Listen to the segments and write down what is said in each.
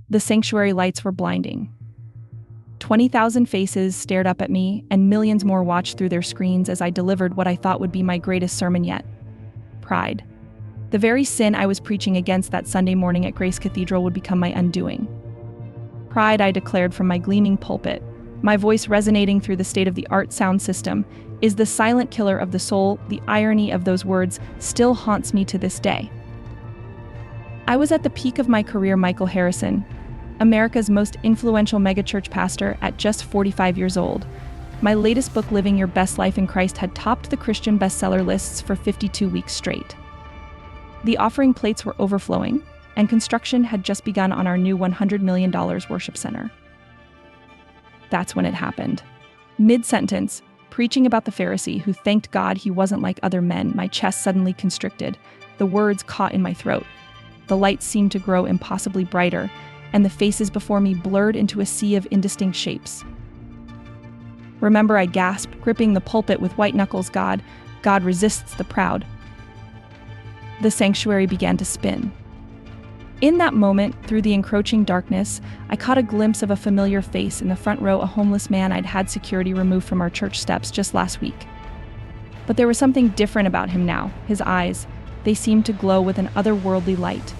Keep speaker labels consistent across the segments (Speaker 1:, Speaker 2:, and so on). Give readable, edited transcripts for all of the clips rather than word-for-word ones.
Speaker 1: The sanctuary lights were blinding. 20,000 faces stared up at me, and millions more watched through their screens as I delivered what I thought would be my greatest sermon yet. Pride. The very sin I was preaching against that Sunday morning at Grace Cathedral would become my undoing. Pride, I declared from my gleaming pulpit, my voice resonating through the state-of-the-art sound system, is the silent killer of the soul. The irony of those words still haunts me to this day. I was at the peak of my career. Michael Harrison, America's most influential megachurch pastor, at just 45 years old. My latest book, Living Your Best Life in Christ, had topped the Christian bestseller lists for 52 weeks straight. The offering plates were overflowing, and construction had just begun on our new $100 million worship center. That's when it happened. Mid-sentence, preaching about the Pharisee who thanked God he wasn't like other men, my chest suddenly constricted. The words caught in my throat. The lights seemed to grow impossibly brighter, and the faces before me blurred into a sea of indistinct shapes. Remember, I gasped, gripping the pulpit with white knuckles. God resists the proud. The sanctuary began to spin. In that moment, through the encroaching darkness, I caught a glimpse of a familiar face in the front row, a homeless man I'd had security removed from our church steps just last week. But there was something different about him now. His eyes, they seemed to glow with an otherworldly light.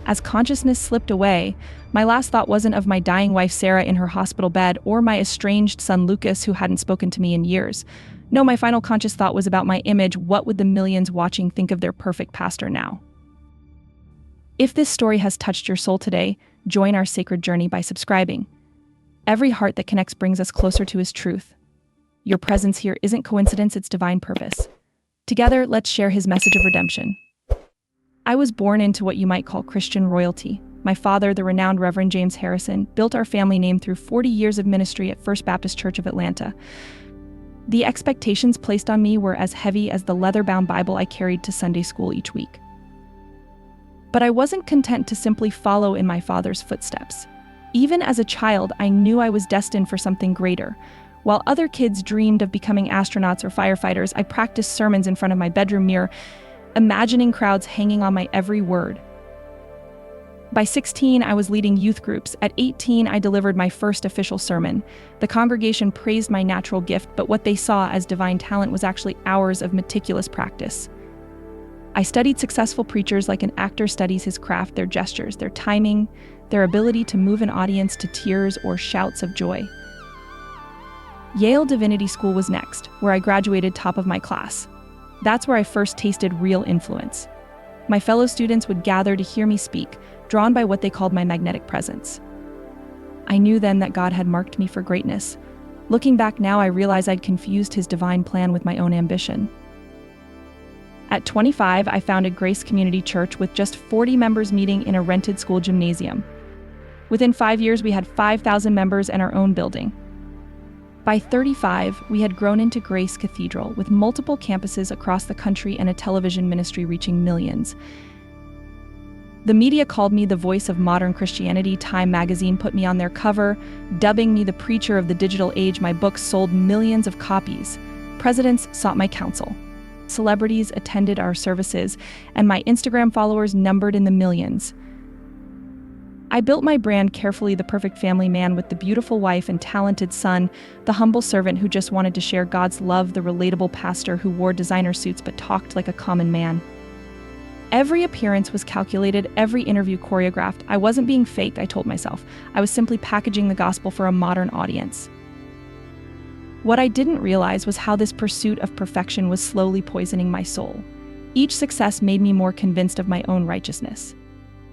Speaker 1: As consciousness slipped away, my last thought wasn't of my dying wife Sarah in her hospital bed or my estranged son Lucas who hadn't spoken to me in years. No, my final conscious thought was about my image. What would the millions watching think of their perfect pastor now? If this story has touched your soul today, join our sacred journey by subscribing. Every heart that connects brings us closer to His truth. Your presence here isn't coincidence, it's divine purpose. Together, let's share His message of redemption. I was born into what you might call Christian royalty. My father, the renowned Reverend James Harrison, built our family name through 40 years of ministry at First Baptist Church of Atlanta. The expectations placed on me were as heavy as the leather-bound Bible I carried to Sunday school each week. But I wasn't content to simply follow in my father's footsteps. Even as a child, I knew I was destined for something greater. While other kids dreamed of becoming astronauts or firefighters, I practiced sermons in front of my bedroom mirror, imagining crowds hanging on my every word. By 16, I was leading youth groups. At 18, I delivered my first official sermon. The congregation praised my natural gift, but what they saw as divine talent was actually hours of meticulous practice. I studied successful preachers like an actor studies his craft, their gestures, their timing, their ability to move an audience to tears or shouts of joy. Yale Divinity School was next, where I graduated top of my class. That's where I first tasted real influence. My fellow students would gather to hear me speak, drawn by what they called my magnetic presence. I knew then that God had marked me for greatness. Looking back now, I realize I'd confused His divine plan with my own ambition. At 25, I founded Grace Community Church with just 40 members meeting in a rented school gymnasium. Within 5 years, we had 5,000 members and our own building. By 35, we had grown into Grace Cathedral with multiple campuses across the country and a television ministry reaching millions. The media called me the voice of modern Christianity. Time magazine put me on their cover, dubbing me the preacher of the digital age. My books sold millions of copies. Presidents sought my counsel. Celebrities attended our services, and my Instagram followers numbered in the millions. I built my brand carefully, the perfect family man with the beautiful wife and talented son, the humble servant who just wanted to share God's love, the relatable pastor who wore designer suits but talked like a common man. Every appearance was calculated, every interview choreographed. I wasn't being faked, I told myself. I was simply packaging the gospel for a modern audience. What I didn't realize was how this pursuit of perfection was slowly poisoning my soul. Each success made me more convinced of my own righteousness.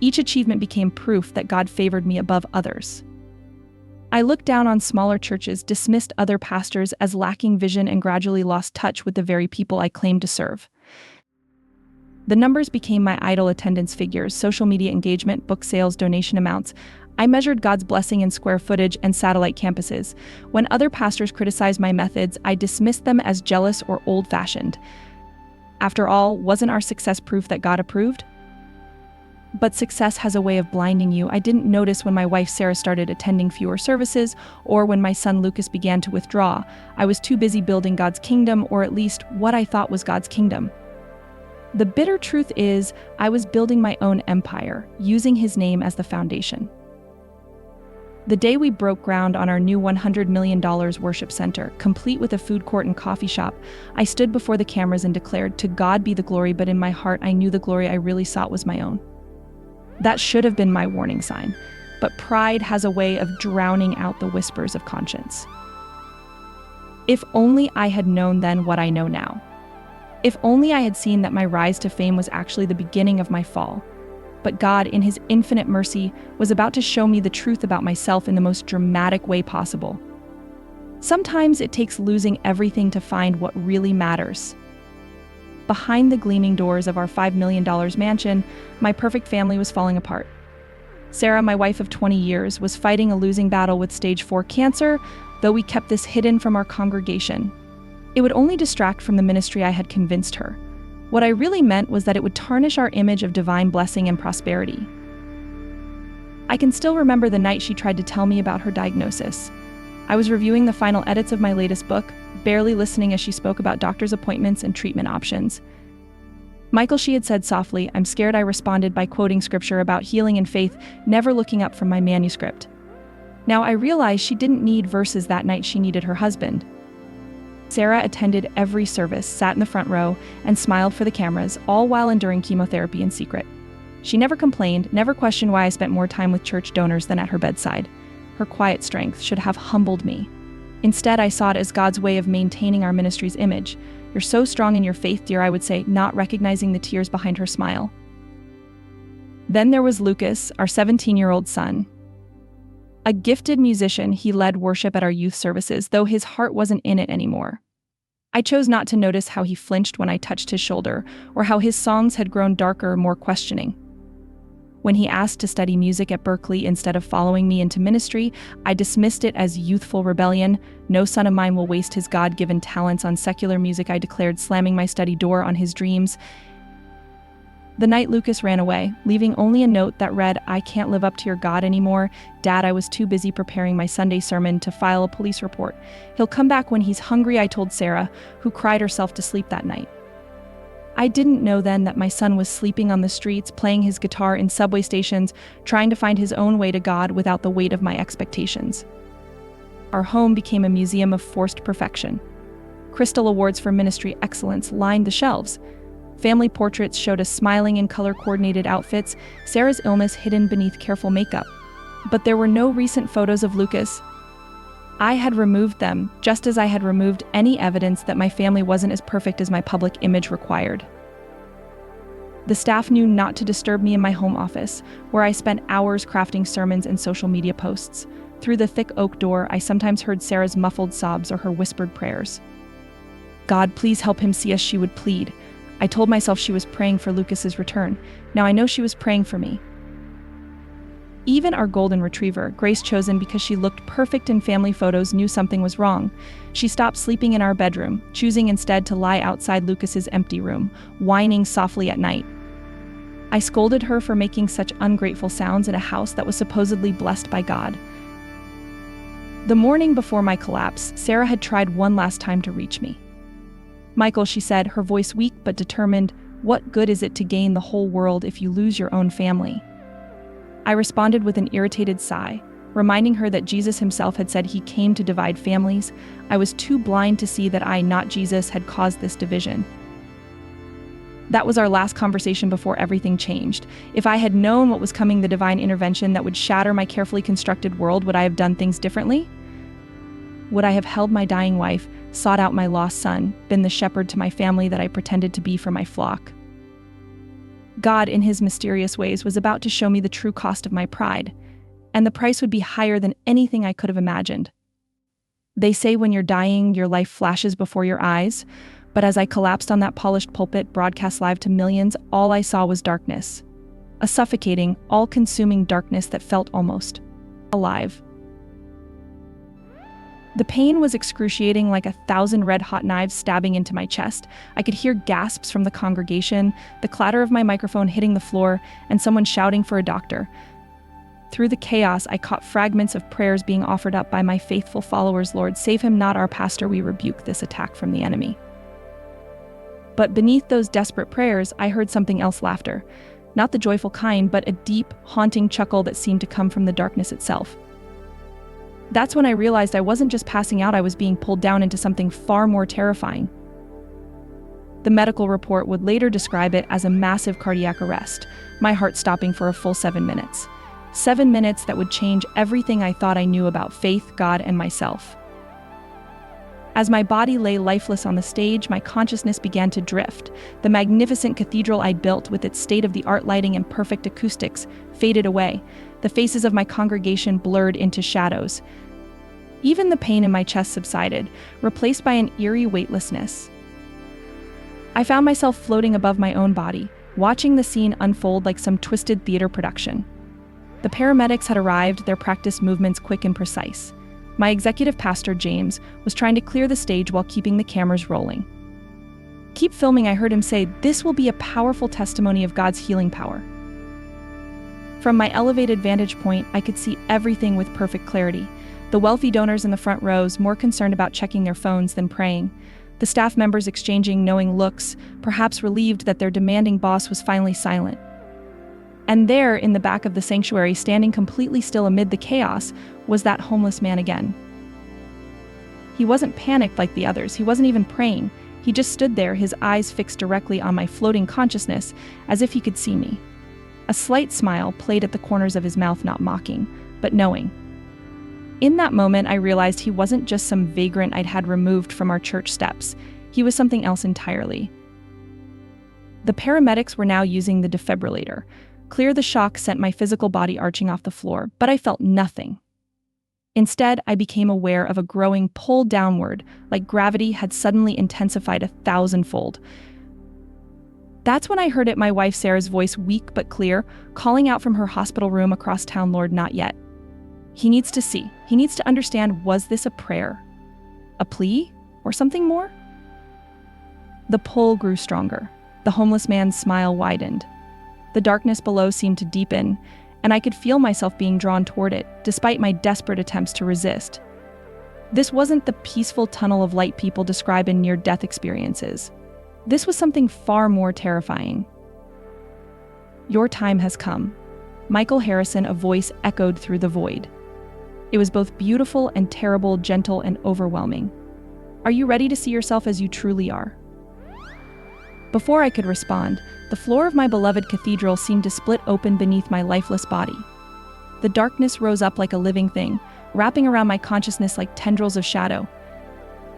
Speaker 1: Each achievement became proof that God favored me above others. I looked down on smaller churches, dismissed other pastors as lacking vision, and gradually lost touch with the very people I claimed to serve. The numbers became my idol: attendance figures, social media engagement, book sales, donation amounts. I measured God's blessing in square footage and satellite campuses. When other pastors criticized my methods, I dismissed them as jealous or old-fashioned. After all, wasn't our success proof that God approved? But success has a way of blinding you. I didn't notice when my wife Sarah started attending fewer services, or when my son Lucas began to withdraw. I was too busy building God's kingdom, or at least what I thought was God's kingdom. The bitter truth is, I was building my own empire, using his name as the foundation. The day we broke ground on our new $100 million worship center, complete with a food court and coffee shop, I stood before the cameras and declared, "To God be the glory," but in my heart I knew the glory I really sought was my own. That should have been my warning sign, but pride has a way of drowning out the whispers of conscience. If only I had known then what I know now. If only I had seen that my rise to fame was actually the beginning of my fall. But God, in his infinite mercy, was about to show me the truth about myself in the most dramatic way possible. Sometimes it takes losing everything to find what really matters. Behind the gleaming doors of our $5 million mansion, my perfect family was falling apart. Sarah, my wife of 20 years, was fighting a losing battle with stage 4 cancer, though we kept this hidden from our congregation. It would only distract from the ministry I had convinced her. What I really meant was that it would tarnish our image of divine blessing and prosperity. I can still remember the night she tried to tell me about her diagnosis. I was reviewing the final edits of my latest book, barely listening as she spoke about doctor's appointments and treatment options. "Michael," she had said softly, "I'm scared," I responded by quoting scripture about healing and faith, never looking up from my manuscript. Now I realized she didn't need verses that night, she needed her husband. Sarah attended every service, sat in the front row, and smiled for the cameras, all while enduring chemotherapy in secret. She never complained, never questioned why I spent more time with church donors than at her bedside. Her quiet strength should have humbled me. Instead, I saw it as God's way of maintaining our ministry's image. "You're so strong in your faith, dear," I would say, not recognizing the tears behind her smile. Then there was Lucas, our 17-year-old son. A gifted musician, he led worship at our youth services, though his heart wasn't in it anymore. I chose not to notice how he flinched when I touched his shoulder, or how his songs had grown darker, more questioning. When he asked to study music at Berkeley instead of following me into ministry, I dismissed it as youthful rebellion. "No son of mine will waste his God-given talents on secular music," I declared, slamming my study door on his dreams. The night Lucas ran away, leaving only a note that read, "I can't live up to your God anymore. Dad, I was too busy preparing my Sunday sermon to file a police report. He'll come back when he's hungry," I told Sarah, who cried herself to sleep that night. I didn't know then that my son was sleeping on the streets, playing his guitar in subway stations, trying to find his own way to God without the weight of my expectations. Our home became a museum of forced perfection. Crystal awards for ministry excellence lined the shelves. Family portraits showed us smiling in color-coordinated outfits, Sarah's illness hidden beneath careful makeup. But there were no recent photos of Lucas. I had removed them, just as I had removed any evidence that my family wasn't as perfect as my public image required. The staff knew not to disturb me in my home office, where I spent hours crafting sermons and social media posts. Through the thick oak door, I sometimes heard Sarah's muffled sobs or her whispered prayers. "God, please help him see us," she would plead. I told myself she was praying for Lucas's return. Now I know she was praying for me. Even our golden retriever, Grace, chosen because she looked perfect in family photos, knew something was wrong. She stopped sleeping in our bedroom, choosing instead to lie outside Lucas's empty room, whining softly at night. I scolded her for making such ungrateful sounds in a house that was supposedly blessed by God. The morning before my collapse, Sarah had tried one last time to reach me. "Michael," she said, her voice weak but determined, "what good is it to gain the whole world if you lose your own family?" I responded with an irritated sigh, reminding her that Jesus himself had said he came to divide families. I was too blind to see that I, not Jesus, had caused this division. That was our last conversation before everything changed. If I had known what was coming, the divine intervention that would shatter my carefully constructed world, would I have done things differently? Would I have held my dying wife, sought out my lost son, been the shepherd to my family that I pretended to be for my flock? God, in his mysterious ways, was about to show me the true cost of my pride, and the price would be higher than anything I could have imagined. They say when you're dying, your life flashes before your eyes, but as I collapsed on that polished pulpit, broadcast live to millions, all I saw was darkness. A suffocating, all-consuming darkness that felt almost alive. The pain was excruciating, like 1,000 red-hot knives stabbing into my chest. I could hear gasps from the congregation, the clatter of my microphone hitting the floor, and someone shouting for a doctor. Through the chaos, I caught fragments of prayers being offered up by my faithful followers. "Lord, save him, not our pastor. We rebuke this attack from the enemy." But beneath those desperate prayers, I heard something else: laughter. Not the joyful kind, but a deep, haunting chuckle that seemed to come from the darkness itself. That's when I realized I wasn't just passing out, I was being pulled down into something far more terrifying. The medical report would later describe it as a massive cardiac arrest, my heart stopping for a full 7 minutes. 7 minutes that would change everything I thought I knew about faith, God, and myself. As my body lay lifeless on the stage, my consciousness began to drift. The magnificent cathedral I'd built, with its state-of-the-art lighting and perfect acoustics, faded away. The faces of my congregation blurred into shadows. Even the pain in my chest subsided, replaced by an eerie weightlessness. I found myself floating above my own body, watching the scene unfold like some twisted theater production. The paramedics had arrived, their practiced movements quick and precise. My executive pastor, James, was trying to clear the stage while keeping the cameras rolling. "Keep filming," I heard him say. "This will be a powerful testimony of God's healing power." From my elevated vantage point, I could see everything with perfect clarity. The wealthy donors in the front rows, more concerned about checking their phones than praying. The staff members exchanging knowing looks, perhaps relieved that their demanding boss was finally silent. And there, in the back of the sanctuary, standing completely still amid the chaos, was that homeless man again. He wasn't panicked like the others. He wasn't even praying. He just stood there, his eyes fixed directly on my floating consciousness, as if he could see me. A slight smile played at the corners of his mouth, not mocking, but knowing. In that moment, I realized he wasn't just some vagrant I'd had removed from our church steps. He was something else entirely. The paramedics were now using the defibrillator. Clear the shock sent my physical body arching off the floor, but I felt nothing. Instead, I became aware of a growing pull downward, like gravity had suddenly intensified 1,000-fold. That's when I heard it, my wife Sarah's voice, weak but clear, calling out from her hospital room across town, "Lord, not yet. He needs to see. He needs to understand." Was this a prayer? A plea? Or something more? The pull grew stronger. The homeless man's smile widened. The darkness below seemed to deepen, and I could feel myself being drawn toward it, despite my desperate attempts to resist. This wasn't the peaceful tunnel of light people describe in near-death experiences. This was something far more terrifying. "Your time has come." Michael Harrison, a voice echoed through the void. It was both beautiful and terrible, gentle and overwhelming. "Are you ready to see yourself as you truly are?" Before I could respond, the floor of my beloved cathedral seemed to split open beneath my lifeless body. The darkness rose up like a living thing, wrapping around my consciousness like tendrils of shadow.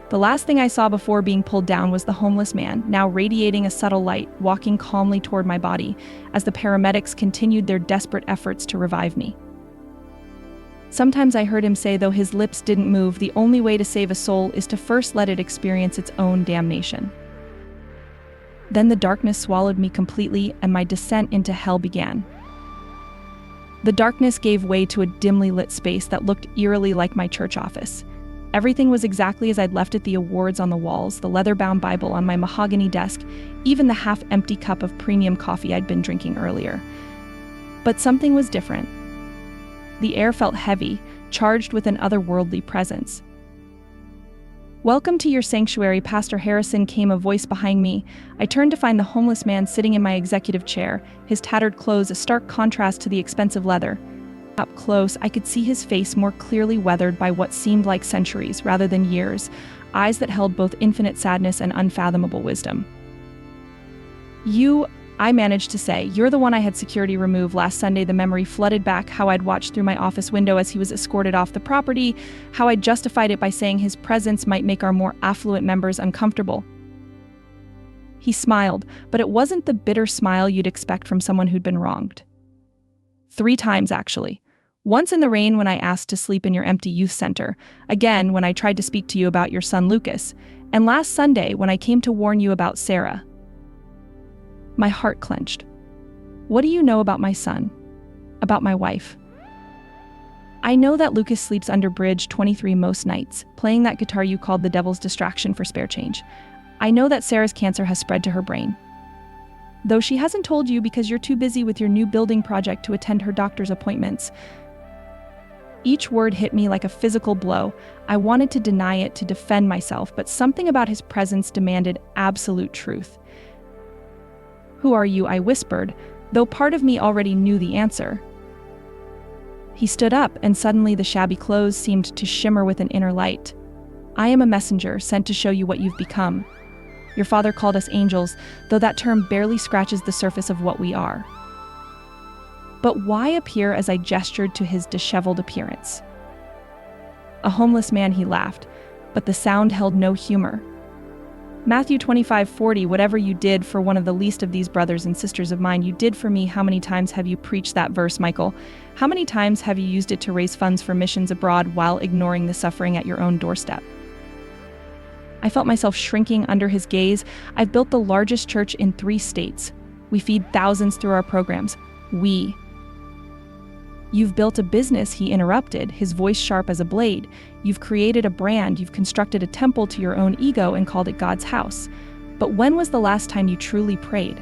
Speaker 1: The last thing I saw before being pulled down was the homeless man, now radiating a subtle light, walking calmly toward my body as the paramedics continued their desperate efforts to revive me. Sometimes I heard him say, though his lips didn't move, "The only way to save a soul is to first let it experience its own damnation." Then the darkness swallowed me completely, and my descent into hell began. The darkness gave way to a dimly lit space that looked eerily like my church office. Everything was exactly as I'd left it: the awards on the walls, the leather-bound Bible on my mahogany desk, even the half-empty cup of premium coffee I'd been drinking earlier. But something was different. The air felt heavy, charged with an otherworldly presence. "Welcome to your sanctuary, Pastor Harrison," came a voice behind me. I turned to find the homeless man sitting in my executive chair, his tattered clothes a stark contrast to the expensive leather. Up close, I could see his face more clearly weathered by what seemed like centuries rather than years, eyes that held both infinite sadness and unfathomable wisdom. I managed to say, "You're the one I had security remove last Sunday." The memory flooded back, how I'd watched through my office window as he was escorted off the property, how I'd justified it by saying his presence might make our more affluent members uncomfortable. He smiled, but it wasn't the bitter smile you'd expect from someone who'd been wronged. 3 times, actually. Once in the rain when I asked to sleep in your empty youth center, again when I tried to speak to you about your son Lucas, and last Sunday when I came to warn you about Sarah. My heart clenched. "What do you know about my son? About my wife?" "I know that Lucas sleeps under Bridge 23 most nights, playing that guitar you called the devil's distraction for spare change. I know that Sarah's cancer has spread to her brain. Though she hasn't told you because you're too busy with your new building project to attend her doctor's appointments." Each word hit me like a physical blow. I wanted to deny it, to defend myself, but something about his presence demanded absolute truth. "Who are you?" I whispered, though part of me already knew the answer. He stood up, and suddenly the shabby clothes seemed to shimmer with an inner light. "I am a messenger sent to show you what you've become. Your father called us angels, though that term barely scratches the surface of what we are." But why appear as I gestured to his disheveled appearance? "A homeless man," he laughed, but the sound held no humor. "Matthew 25:40, whatever you did for one of the least of these brothers and sisters of mine, you did for me." How many times have you preached that verse, Michael? How many times have you used it to raise funds for missions abroad while ignoring the suffering at your own doorstep? I felt myself shrinking under his gaze. "I've built the largest church in 3 states. We feed thousands through our programs. We." "You've built a business," he interrupted, his voice sharp as a blade. "You've created a brand, you've constructed a temple to your own ego and called it God's house. But when was the last time you truly prayed?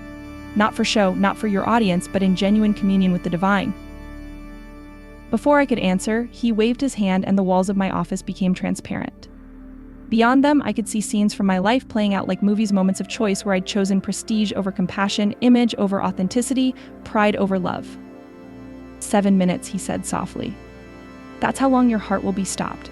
Speaker 1: Not for show, not for your audience, but in genuine communion with the divine." Before I could answer, he waved his hand and the walls of my office became transparent. Beyond them, I could see scenes from my life playing out like movies, moments of choice where I'd chosen prestige over compassion, image over authenticity, pride over love. 7 minutes, he said softly. "That's how long your heart will be stopped.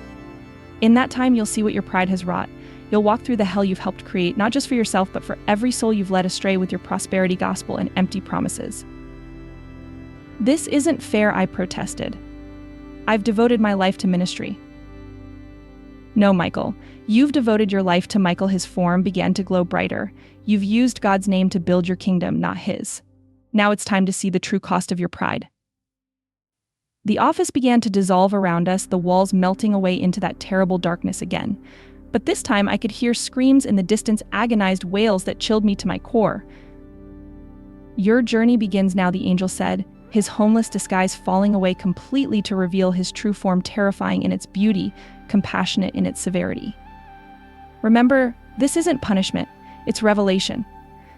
Speaker 1: In that time, you'll see what your pride has wrought. You'll walk through the hell you've helped create, not just for yourself, but for every soul you've led astray with your prosperity gospel and empty promises." "This isn't fair," I protested. "I've devoted my life to ministry." "No, Michael. You've devoted your life to Michael." His form began to glow brighter. "You've used God's name to build your kingdom, not his. Now it's time to see the true cost of your pride." The office began to dissolve around us, the walls melting away into that terrible darkness again. But this time I could hear screams in the distance, agonized wails that chilled me to my core. "Your journey begins now," the angel said, his homeless disguise falling away completely to reveal his true form, terrifying in its beauty, compassionate in its severity. "Remember, this isn't punishment, it's revelation.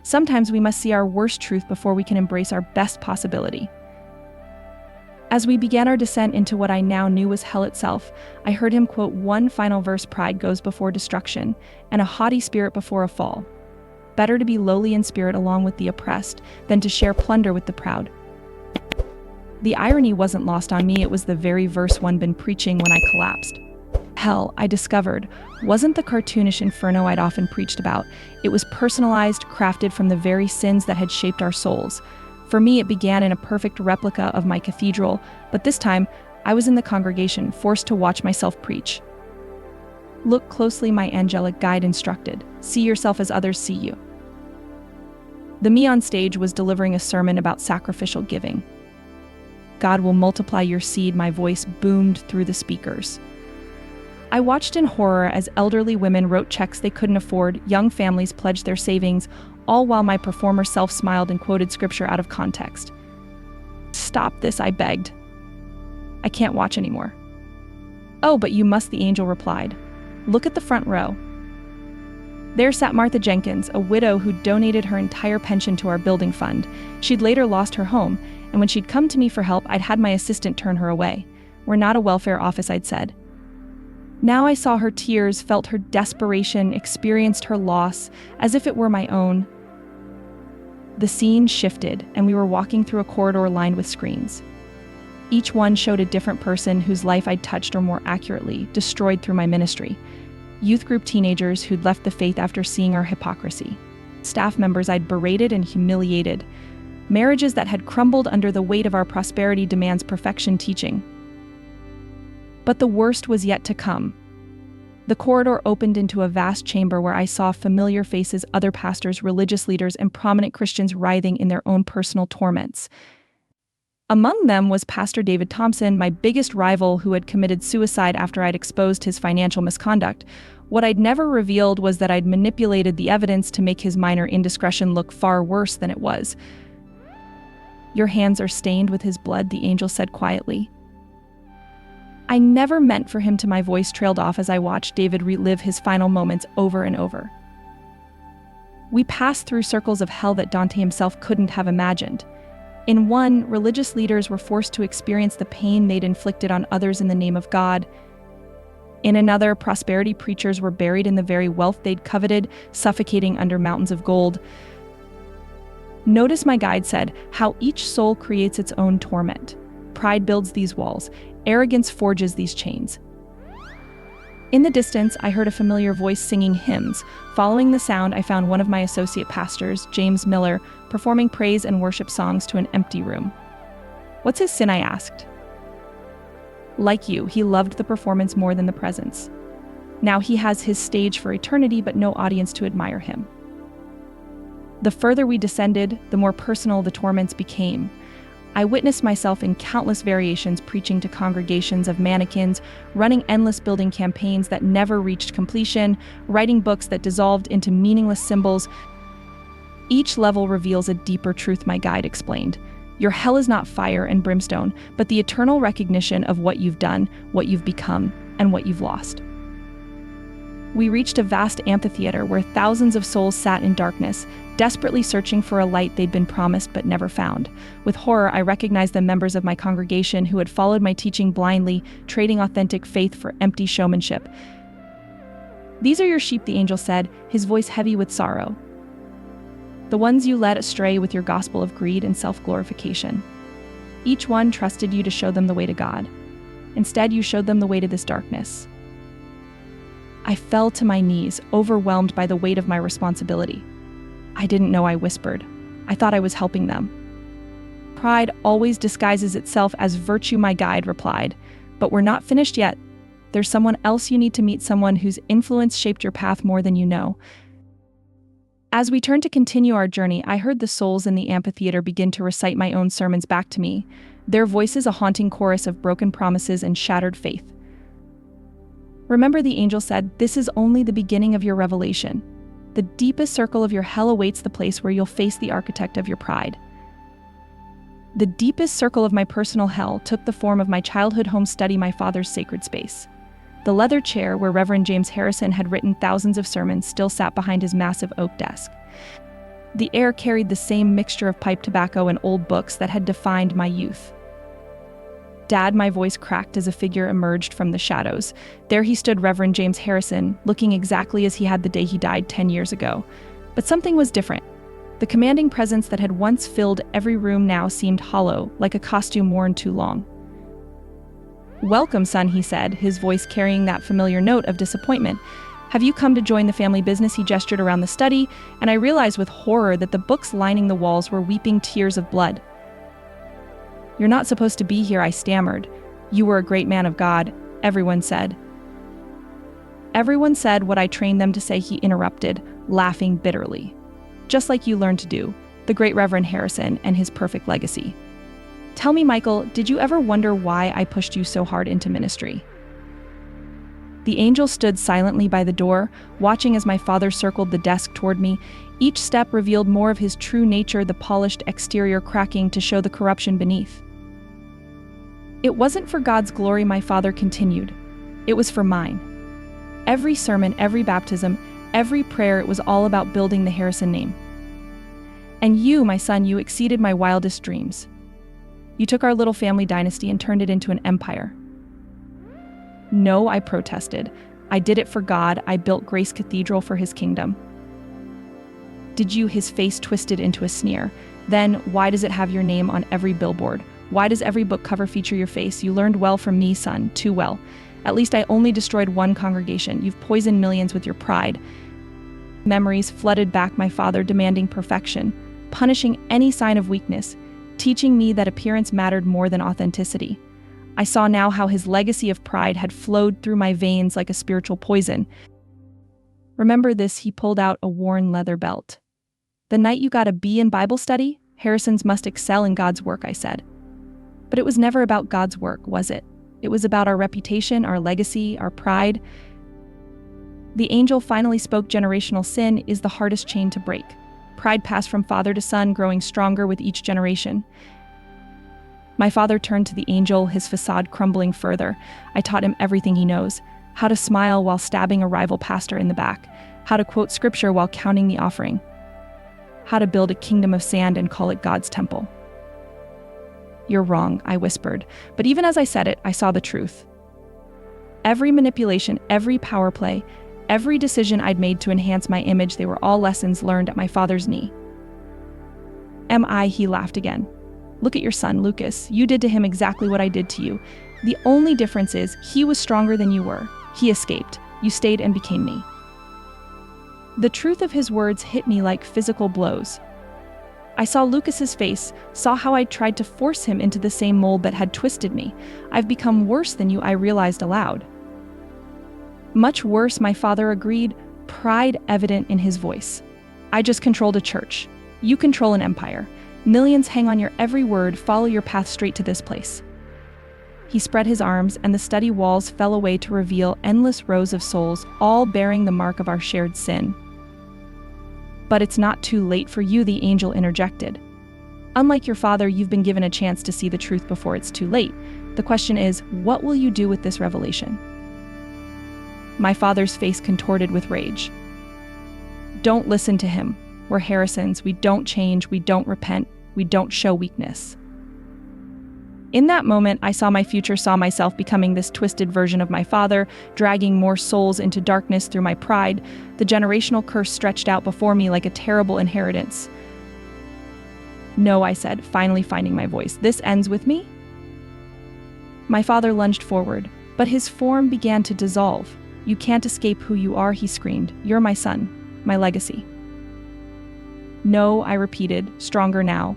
Speaker 1: Sometimes we must see our worst truth before we can embrace our best possibility." As we began our descent into what I now knew was hell itself, I heard him quote one final verse: "Pride goes before destruction, and a haughty spirit before a fall. Better to be lowly in spirit along with the oppressed than to share plunder with the proud." The irony wasn't lost on me, it was the very verse one been preaching when I collapsed. Hell, I discovered, wasn't the cartoonish inferno I'd often preached about. It was personalized, crafted from the very sins that had shaped our souls. For me, it began in a perfect replica of my cathedral, but this time, I was in the congregation, forced to watch myself preach. "Look closely," my angelic guide instructed. "See yourself as others see you." The me on stage was delivering a sermon about sacrificial giving. "God will multiply your seed," my voice boomed through the speakers. I watched in horror as elderly women wrote checks they couldn't afford, young families pledged their savings, all while my performer self smiled and quoted scripture out of context. "Stop this," I begged. "I can't watch anymore." "Oh, but you must," the angel replied. "Look at the front row." There sat Martha Jenkins, a widow who'd donated her entire pension to our building fund. She'd later lost her home, and when she'd come to me for help, I'd had my assistant turn her away. "We're not a welfare office," I'd said. Now I saw her tears, felt her desperation, experienced her loss, as if it were my own. The scene shifted, and we were walking through a corridor lined with screens. Each one showed a different person whose life I'd touched, or more accurately, destroyed through my ministry. Youth group teenagers who'd left the faith after seeing our hypocrisy. Staff members I'd berated and humiliated. Marriages that had crumbled under the weight of our prosperity demands perfection teaching. But the worst was yet to come. The corridor opened into a vast chamber where I saw familiar faces, other pastors, religious leaders, and prominent Christians writhing in their own personal torments. Among them was Pastor David Thompson, my biggest rival, who had committed suicide after I'd exposed his financial misconduct. What I'd never revealed was that I'd manipulated the evidence to make his minor indiscretion look far worse than it was. "Your hands are stained with his blood," the angel said quietly. I never meant for him to. My voice trailed off as I watched David relive his final moments over and over. "We passed through circles of hell that Dante himself couldn't have imagined. In one, religious leaders were forced to experience the pain they'd inflicted on others in the name of God. In another, prosperity preachers were buried in the very wealth they'd coveted, suffocating under mountains of gold. Notice, my guide said, how each soul creates its own torment. Pride builds these walls. Arrogance forges these chains. In the distance, I heard a familiar voice singing hymns. Following the sound, I found one of my associate pastors, James Miller, performing praise and worship songs to an empty room. "What's his sin?" I asked. "Like you, he loved the performance more than the presence. Now he has his stage for eternity, but no audience to admire him." The further we descended, the more personal the torments became. I witnessed myself in countless variations preaching to congregations of mannequins, running endless building campaigns that never reached completion, writing books that dissolved into meaningless symbols. Each level reveals a deeper truth, my guide explained. Your hell is not fire and brimstone, but the eternal recognition of what you've done, what you've become, and what you've lost. We reached a vast amphitheater where thousands of souls sat in darkness, desperately searching for a light they'd been promised but never found. With horror, I recognized the members of my congregation who had followed my teaching blindly, trading authentic faith for empty showmanship. "These are your sheep," the angel said, his voice heavy with sorrow. "The ones you led astray with your gospel of greed and self-glorification. Each one trusted you to show them the way to God. Instead, you showed them the way to this darkness." I fell to my knees, overwhelmed by the weight of my responsibility. I didn't know I whispered. I thought I was helping them. "Pride always disguises itself as virtue," my guide replied. "But we're not finished yet. There's someone else you need to meet, someone whose influence shaped your path more than you know." As we turned to continue our journey, I heard the souls in the amphitheater begin to recite my own sermons back to me, their voices a haunting chorus of broken promises and shattered faith. "Remember," the angel said, "this is only the beginning of your revelation. The deepest circle of your hell awaits the place where you'll face the architect of your pride." The deepest circle of my personal hell took the form of my childhood home study, my father's sacred space. The leather chair where Reverend James Harrison had written thousands of sermons still sat behind his massive oak desk. The air carried the same mixture of pipe tobacco and old books that had defined my youth. "Dad," my voice cracked as a figure emerged from the shadows. There he stood, Reverend James Harrison, looking exactly as he had the day he died 10 years ago. But something was different. The commanding presence that had once filled every room now seemed hollow, like a costume worn too long. "Welcome, son," he said, his voice carrying that familiar note of disappointment. "Have you come to join the family business?" He gestured around the study, and I realized with horror that the books lining the walls were weeping tears of blood. "You're not supposed to be here," I stammered. "You were a great man of God," everyone said. "Everyone said what I trained them to say," he interrupted, laughing bitterly. "Just like you learned to do, the great Reverend Harrison and his perfect legacy. Tell me, Michael, did you ever wonder why I pushed you so hard into ministry?" The angel stood silently by the door, watching as my father circled the desk toward me. Each step revealed more of his true nature, the polished exterior cracking to show the corruption beneath. "It wasn't for God's glory," my father continued. "It was for mine. Every sermon, every baptism, every prayer, it was all about building the Harrison name. And you, my son, you exceeded my wildest dreams. You took our little family dynasty and turned it into an empire." "No," I protested. "I did it for God. I built Grace Cathedral for his kingdom." "Did you?" His face twisted into a sneer. "Then why does it have your name on every billboard? Why does every book cover feature your face? You learned well from me, son, too well. At least I only destroyed one congregation. You've poisoned millions with your pride." Memories flooded back, my father demanding perfection, punishing any sign of weakness, teaching me that appearance mattered more than authenticity. I saw now how his legacy of pride had flowed through my veins like a spiritual poison. "Remember this," he pulled out a worn leather belt. "The night you got a B in Bible study, Harrisons must excel in God's work," I said. But it was never about God's work, was it? It was about our reputation, our legacy, our pride. The angel finally spoke. "Generational sin is the hardest chain to break. Pride passed from father to son, growing stronger with each generation." My father turned to the angel, his facade crumbling further. I taught him everything he knows: how to smile while stabbing a rival pastor in the back, how to quote scripture while counting the offering, how to build a kingdom of sand and call it God's temple. "You're wrong," I whispered. But even as I said it, I saw the truth. Every manipulation, every power play, every decision I'd made to enhance my image, they were all lessons learned at my father's knee. "Am I?" He laughed again. "Look at your son, Lucas. You did to him exactly what I did to you. The only difference is he was stronger than you were. He escaped. You stayed and became me." The truth of his words hit me like physical blows. I saw Lucas's face, saw how I tried to force him into the same mold that had twisted me. "I've become worse than you," I realized aloud. "Much worse," my father agreed, pride evident in his voice. "I just controlled a church. You control an empire. Millions hang on your every word. Follow your path straight to this place." He spread his arms, and the study walls fell away to reveal endless rows of souls, all bearing the mark of our shared sin. "But it's not too late for you," the angel interjected. "Unlike your father, you've been given a chance to see the truth before it's too late. The question is, what will you do with this revelation?" My father's face contorted with rage. "Don't listen to him. We're Harrisons. We don't change. We don't repent. We don't show weakness." In that moment, I saw my future, saw myself becoming this twisted version of my father, dragging more souls into darkness through my pride. The generational curse stretched out before me like a terrible inheritance. "No," I said, finally finding my voice. "This ends with me?" My father lunged forward, but his form began to dissolve. "You can't escape who you are," he screamed. "You're my son, my legacy." "No," I repeated, stronger now.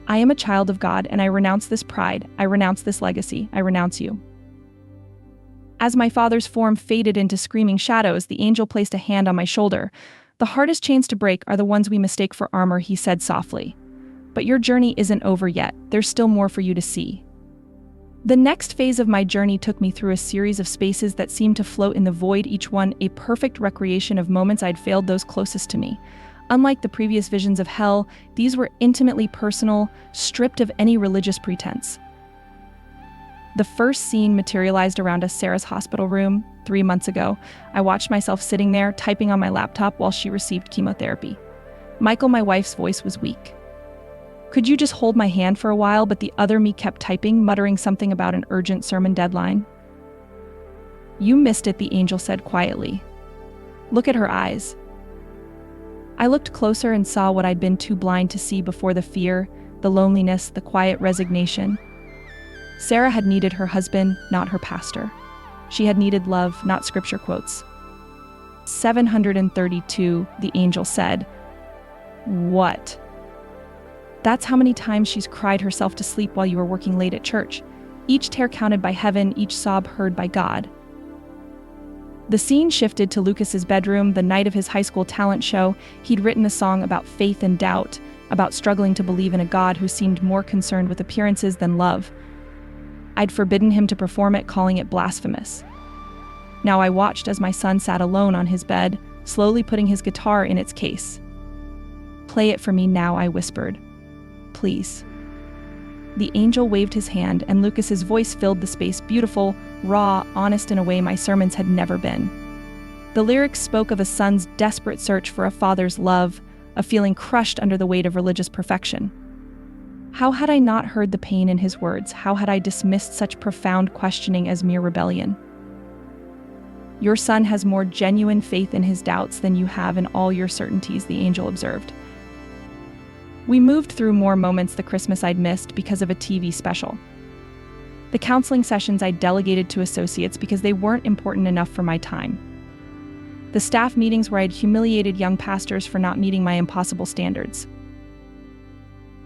Speaker 1: "I am a child of God, and I renounce this pride. I renounce this legacy. I renounce you." As my father's form faded into screaming shadows, the angel placed a hand on my shoulder. "The hardest chains to break are the ones we mistake for armor," he said softly. "But your journey isn't over yet. There's still more for you to see." The next phase of my journey took me through a series of spaces that seemed to float in the void, each one a perfect recreation of moments I'd failed those closest to me. Unlike the previous visions of hell, these were intimately personal, stripped of any religious pretense. The first scene materialized around a Sarah's hospital room 3 months ago. I watched myself sitting there, typing on my laptop while she received chemotherapy. Michael, my wife's voice was weak. "Could you just hold my hand for a while?" But the other me kept typing, muttering something about an urgent sermon deadline. "You missed it," the angel said quietly. "Look at her eyes." I looked closer and saw what I'd been too blind to see before: the fear, the loneliness, the quiet resignation. Sarah had needed her husband, not her pastor. She had needed love, not scripture quotes. 732, the angel said. "What?" "That's how many times she's cried herself to sleep while you were working late at church. Each tear counted by heaven, each sob heard by God." The scene shifted to Lucas's bedroom, the night of his high school talent show. He'd written a song about faith and doubt, about struggling to believe in a God who seemed more concerned with appearances than love. I'd forbidden him to perform it, calling it blasphemous. Now I watched as my son sat alone on his bed, slowly putting his guitar in its case. "Play it for me now," I whispered. "Please." The angel waved his hand, and Lucas's voice filled the space, beautiful, raw, honest in a way my sermons had never been. The lyrics spoke of a son's desperate search for a father's love, a feeling crushed under the weight of religious perfection. How had I not heard the pain in his words? How had I dismissed such profound questioning as mere rebellion? "Your son has more genuine faith in his doubts than you have in all your certainties," the angel observed. We moved through more moments: the Christmas I'd missed because of a TV special, the counseling sessions I'd delegated to associates because they weren't important enough for my time, the staff meetings where I'd humiliated young pastors for not meeting my impossible standards.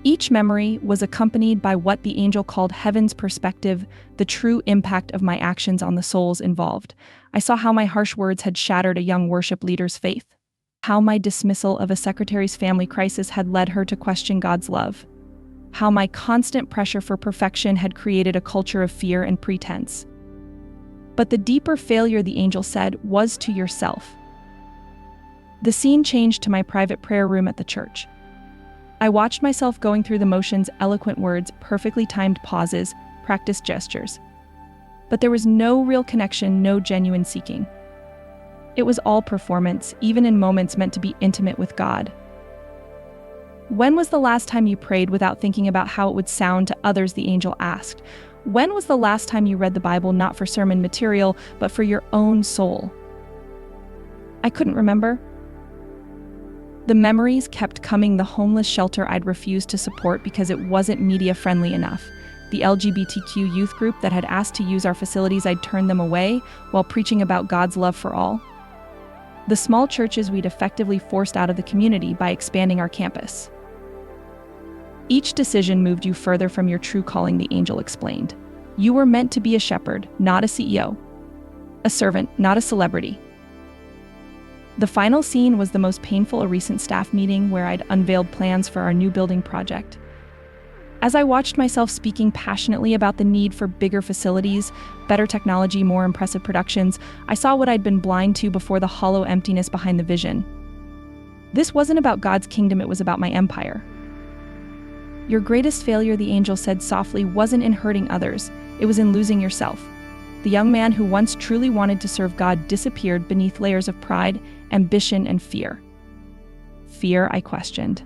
Speaker 1: Each memory was accompanied by what the angel called heaven's perspective, the true impact of my actions on the souls involved. I saw how my harsh words had shattered a young worship leader's faith, how my dismissal of a secretary's family crisis had led her to question God's love, how my constant pressure for perfection had created a culture of fear and pretense. But the deeper failure, the angel said, was to yourself. The scene changed to my private prayer room at the church. I watched myself going through the motions: eloquent words, perfectly timed pauses, practiced gestures. But there was no real connection, no genuine seeking. It was all performance, even in moments meant to be intimate with God. When was the last time you prayed without thinking about how it would sound to others? The angel asked. When was the last time you read the Bible not for sermon material, but for your own soul? I couldn't remember. The memories kept coming: the homeless shelter I'd refused to support because it wasn't media-friendly enough, the LGBTQ youth group that had asked to use our facilities, I'd turned them away while preaching about God's love for all, the small churches we'd effectively forced out of the community by expanding our campus. Each decision moved you further from your true calling, the angel explained. You were meant to be a shepherd, not a CEO. A servant, not a celebrity. The final scene was the most painful: a recent staff meeting where I'd unveiled plans for our new building project. As I watched myself speaking passionately about the need for bigger facilities, better technology, more impressive productions, I saw what I'd been blind to before: the hollow emptiness behind the vision. This wasn't about God's kingdom, it was about my empire. Your greatest failure, the angel said softly, wasn't in hurting others, it was in losing yourself. The young man who once truly wanted to serve God disappeared beneath layers of pride, ambition, and fear. Fear, I questioned.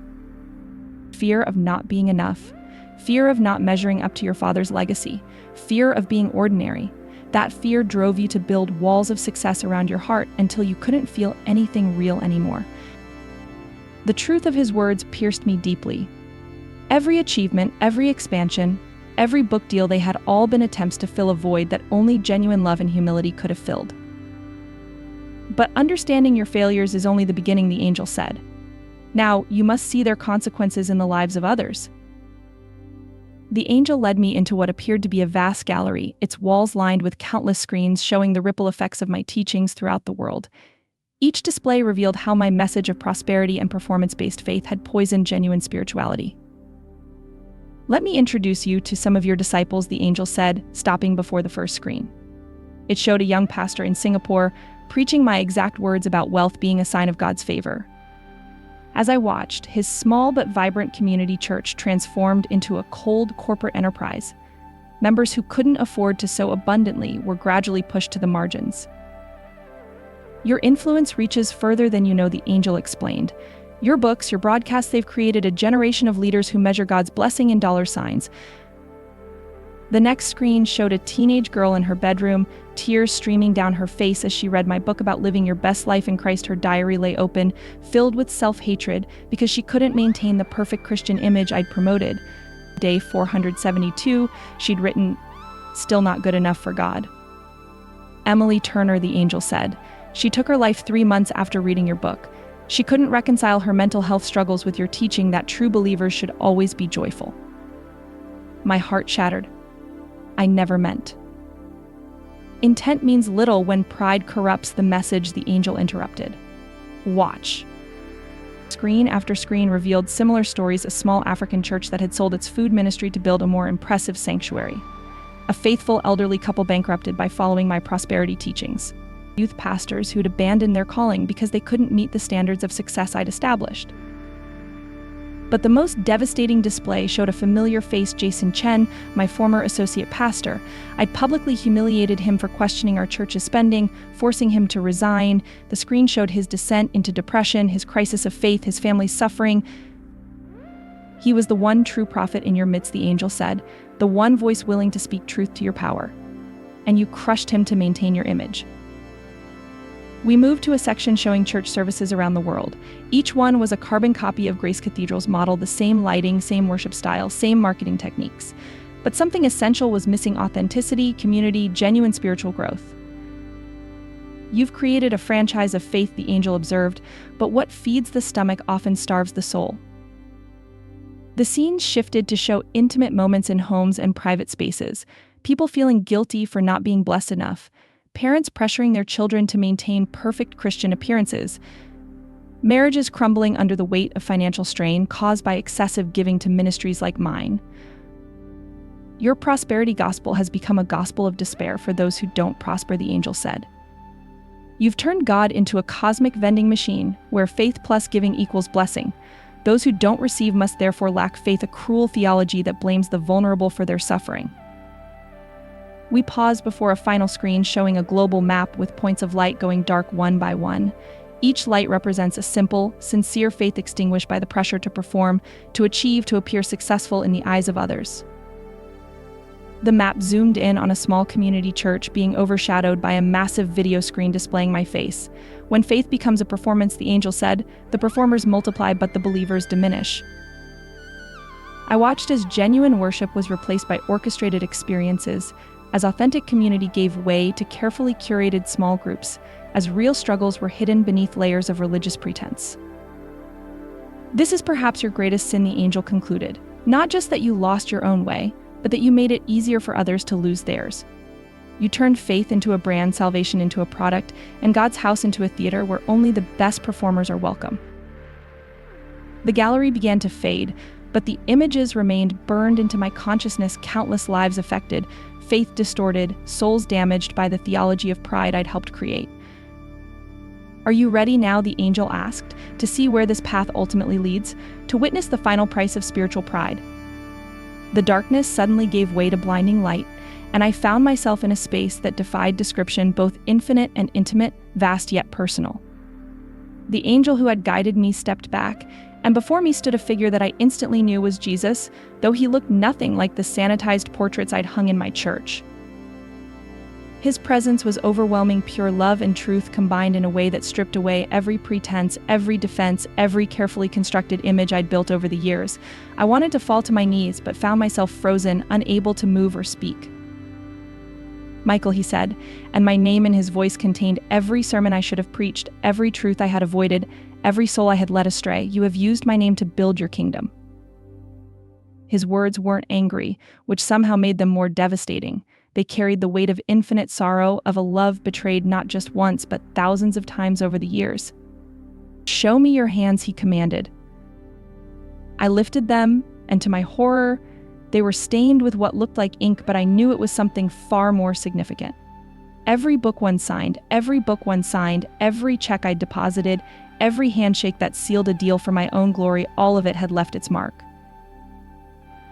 Speaker 1: Fear of not being enough. Fear of not measuring up to your father's legacy. Fear of being ordinary. That fear drove you to build walls of success around your heart until you couldn't feel anything real anymore. The truth of his words pierced me deeply. Every achievement, every expansion, every book deal, they had all been attempts to fill a void that only genuine love and humility could have filled. But understanding your failures is only the beginning, the angel said. Now, you must see their consequences in the lives of others. The angel led me into what appeared to be a vast gallery, its walls lined with countless screens showing the ripple effects of my teachings throughout the world. Each display revealed how my message of prosperity and performance-based faith had poisoned genuine spirituality. Let me introduce you to some of your disciples, the angel said, stopping before the first screen. It showed a young pastor in Singapore preaching my exact words about wealth being a sign of God's favor. As I watched, his small but vibrant community church transformed into a cold corporate enterprise. Members who couldn't afford to sow abundantly were gradually pushed to the margins. Your influence reaches further than you know, the angel explained. Your books, your broadcasts, they've created a generation of leaders who measure God's blessing in dollar signs. The next screen showed a teenage girl in her bedroom, tears streaming down her face as she read my book about living your best life in Christ. Her diary lay open, filled with self-hatred because she couldn't maintain the perfect Christian image I'd promoted. Day 472, she'd written, "Still not good enough for God." Emily Turner, the angel said. She took her life 3 months after reading your book. She couldn't reconcile her mental health struggles with your teaching that true believers should always be joyful. My heart shattered. I never meant. Intent means little when pride corrupts the message, the angel interrupted. Watch. Screen after screen revealed similar stories: a small African church that had sold its food ministry to build a more impressive sanctuary. A faithful elderly couple bankrupted by following my prosperity teachings. Youth pastors who'd abandoned their calling because they couldn't meet the standards of success I'd established. But the most devastating display showed a familiar face: Jason Chen, my former associate pastor. I'd publicly humiliated him for questioning our church's spending, forcing him to resign. The screen showed his descent into depression, his crisis of faith, his family's suffering. He was the one true prophet in your midst, the angel said, the one voice willing to speak truth to your power. And you crushed him to maintain your image. We moved to a section showing church services around the world. Each one was a carbon copy of Grace Cathedral's model: the same lighting, same worship style, same marketing techniques. But something essential was missing: authenticity, community, genuine spiritual growth. You've created a franchise of faith, the angel observed, but what feeds the stomach often starves the soul. The scenes shifted to show intimate moments in homes and private spaces, people feeling guilty for not being blessed enough, parents pressuring their children to maintain perfect Christian appearances, marriages crumbling under the weight of financial strain caused by excessive giving to ministries like mine. Your prosperity gospel has become a gospel of despair for those who don't prosper, the angel said. You've turned God into a cosmic vending machine where faith plus giving equals blessing. Those who don't receive must therefore lack faith, a cruel theology that blames the vulnerable for their suffering. We paused before a final screen showing a global map with points of light going dark one by one. Each light represents a simple, sincere faith extinguished by the pressure to perform, to achieve, to appear successful in the eyes of others. The map zoomed in on a small community church being overshadowed by a massive video screen displaying my face. When faith becomes a performance, the angel said, the performers multiply but the believers diminish. I watched as genuine worship was replaced by orchestrated experiences, as authentic community gave way to carefully curated small groups, as real struggles were hidden beneath layers of religious pretense. This is perhaps your greatest sin, the angel concluded. Not just that you lost your own way, but that you made it easier for others to lose theirs. You turned faith into a brand, salvation into a product, and God's house into a theater where only the best performers are welcome. The gallery began to fade, but the images remained burned into my consciousness, countless lives affected, faith distorted, souls damaged by the theology of pride I'd helped create. Are you ready now, the angel asked, to see where this path ultimately leads, to witness the final price of spiritual pride? The darkness suddenly gave way to blinding light, and I found myself in a space that defied description, both infinite and intimate, vast yet personal. The angel who had guided me stepped back, and before me stood a figure that I instantly knew was Jesus, though he looked nothing like the sanitized portraits I'd hung in my church. His presence was overwhelming, pure love and truth combined in a way that stripped away every pretense, every defense, every carefully constructed image I'd built over the years. I wanted to fall to my knees, but found myself frozen, unable to move or speak. Michael, he said, and my name in his voice contained every sermon I should have preached, every truth I had avoided, every soul I had led astray. You have used my name to build your kingdom. His words weren't angry, which somehow made them more devastating. They carried the weight of infinite sorrow, of a love betrayed not just once, but thousands of times over the years. Show me your hands, he commanded. I lifted them, and to my horror, they were stained with what looked like ink, but I knew it was something far more significant. Every book one signed, every check I'd deposited, every handshake that sealed a deal for my own glory, all of it had left its mark.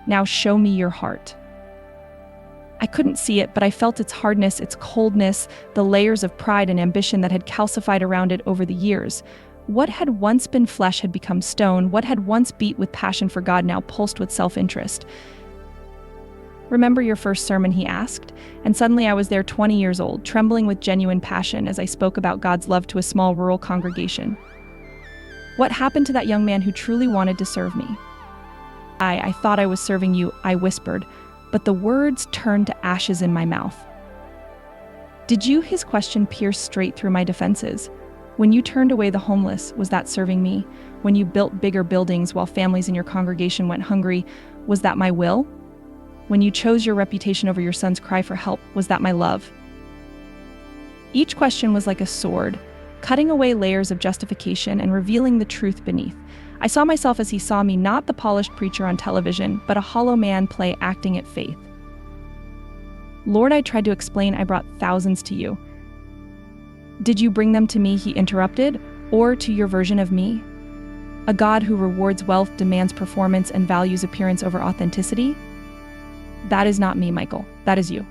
Speaker 1: Now show me your heart. I couldn't see it, but I felt its hardness, its coldness, the layers of pride and ambition that had calcified around it over the years. What had once been flesh had become stone. What had once beat with passion for God now pulsed with self-interest. Remember your first sermon, he asked, and suddenly I was there, 20 years old, trembling with genuine passion as I spoke about God's love to a small rural congregation. What happened to that young man who truly wanted to serve me? I thought I was serving you, I whispered, but the words turned to ashes in my mouth. Did you, his question pierced straight through my defenses. When you turned away the homeless, was that serving me? When you built bigger buildings while families in your congregation went hungry, was that my will? When you chose your reputation over your son's cry for help, was that my love? Each question was like a sword, cutting away layers of justification and revealing the truth beneath. I saw myself as he saw me, not the polished preacher on television, but a hollow man play acting at faith. Lord, I tried to explain, I brought thousands to you. Did you bring them to me, he interrupted, or to your version of me? A God who rewards wealth, demands performance, and values appearance over authenticity? That is not me, Michael. That is you.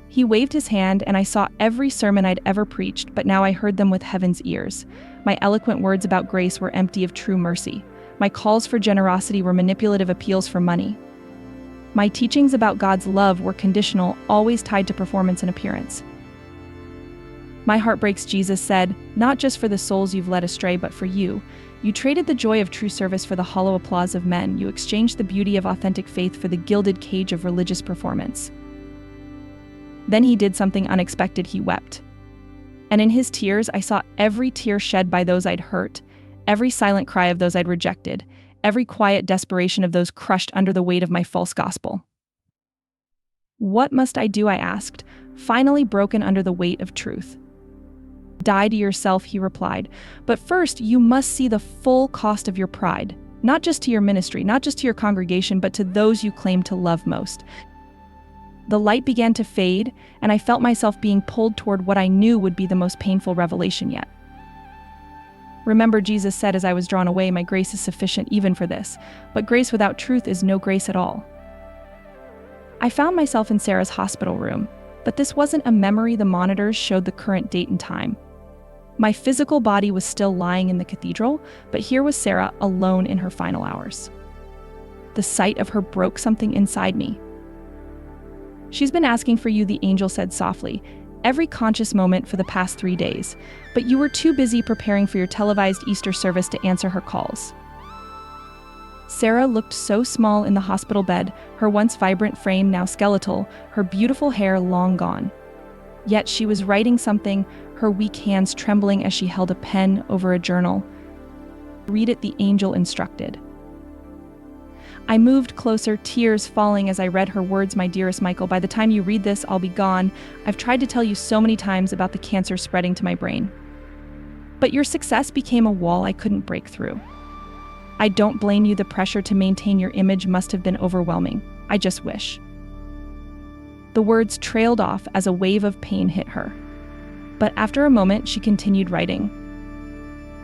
Speaker 1: He waved his hand, and I saw every sermon I'd ever preached, but now I heard them with heaven's ears. My eloquent words about grace were empty of true mercy. My calls for generosity were manipulative appeals for money. My teachings about God's love were conditional, always tied to performance and appearance. My heart breaks, Jesus said, not just for the souls you've led astray, but for you. You traded the joy of true service for the hollow applause of men. You exchanged the beauty of authentic faith for the gilded cage of religious performance. Then he did something unexpected. He wept. And in his tears, I saw every tear shed by those I'd hurt, every silent cry of those I'd rejected, every quiet desperation of those crushed under the weight of my false gospel. What must I do? I asked, finally broken under the weight of truth. Die to yourself, he replied. But first, you must see the full cost of your pride, not just to your ministry, not just to your congregation, but to those you claim to love most. The light began to fade, and I felt myself being pulled toward what I knew would be the most painful revelation yet. Remember, Jesus said as I was drawn away, my grace is sufficient even for this, but grace without truth is no grace at all. I found myself in Sarah's hospital room, but this wasn't a memory. The monitors showed the current date and time. My physical body was still lying in the cathedral, but here was Sarah alone in her final hours. The sight of her broke something inside me. "She's been asking for you," the angel said softly, "every conscious moment for the past 3 days, but you were too busy preparing for your televised Easter service to answer her calls." Sarah looked so small in the hospital bed, her once vibrant frame now skeletal, her beautiful hair long gone. Yet she was writing something, her weak hands trembling as she held a pen over a journal. "Read it," the angel instructed. I moved closer, tears falling as I read her words. "My dearest Michael, by the time you read this, I'll be gone. I've tried to tell you so many times about the cancer spreading to my brain. But your success became a wall I couldn't break through. I don't blame you. The pressure to maintain your image must have been overwhelming. I just wish." The words trailed off as a wave of pain hit her. But after a moment, she continued writing.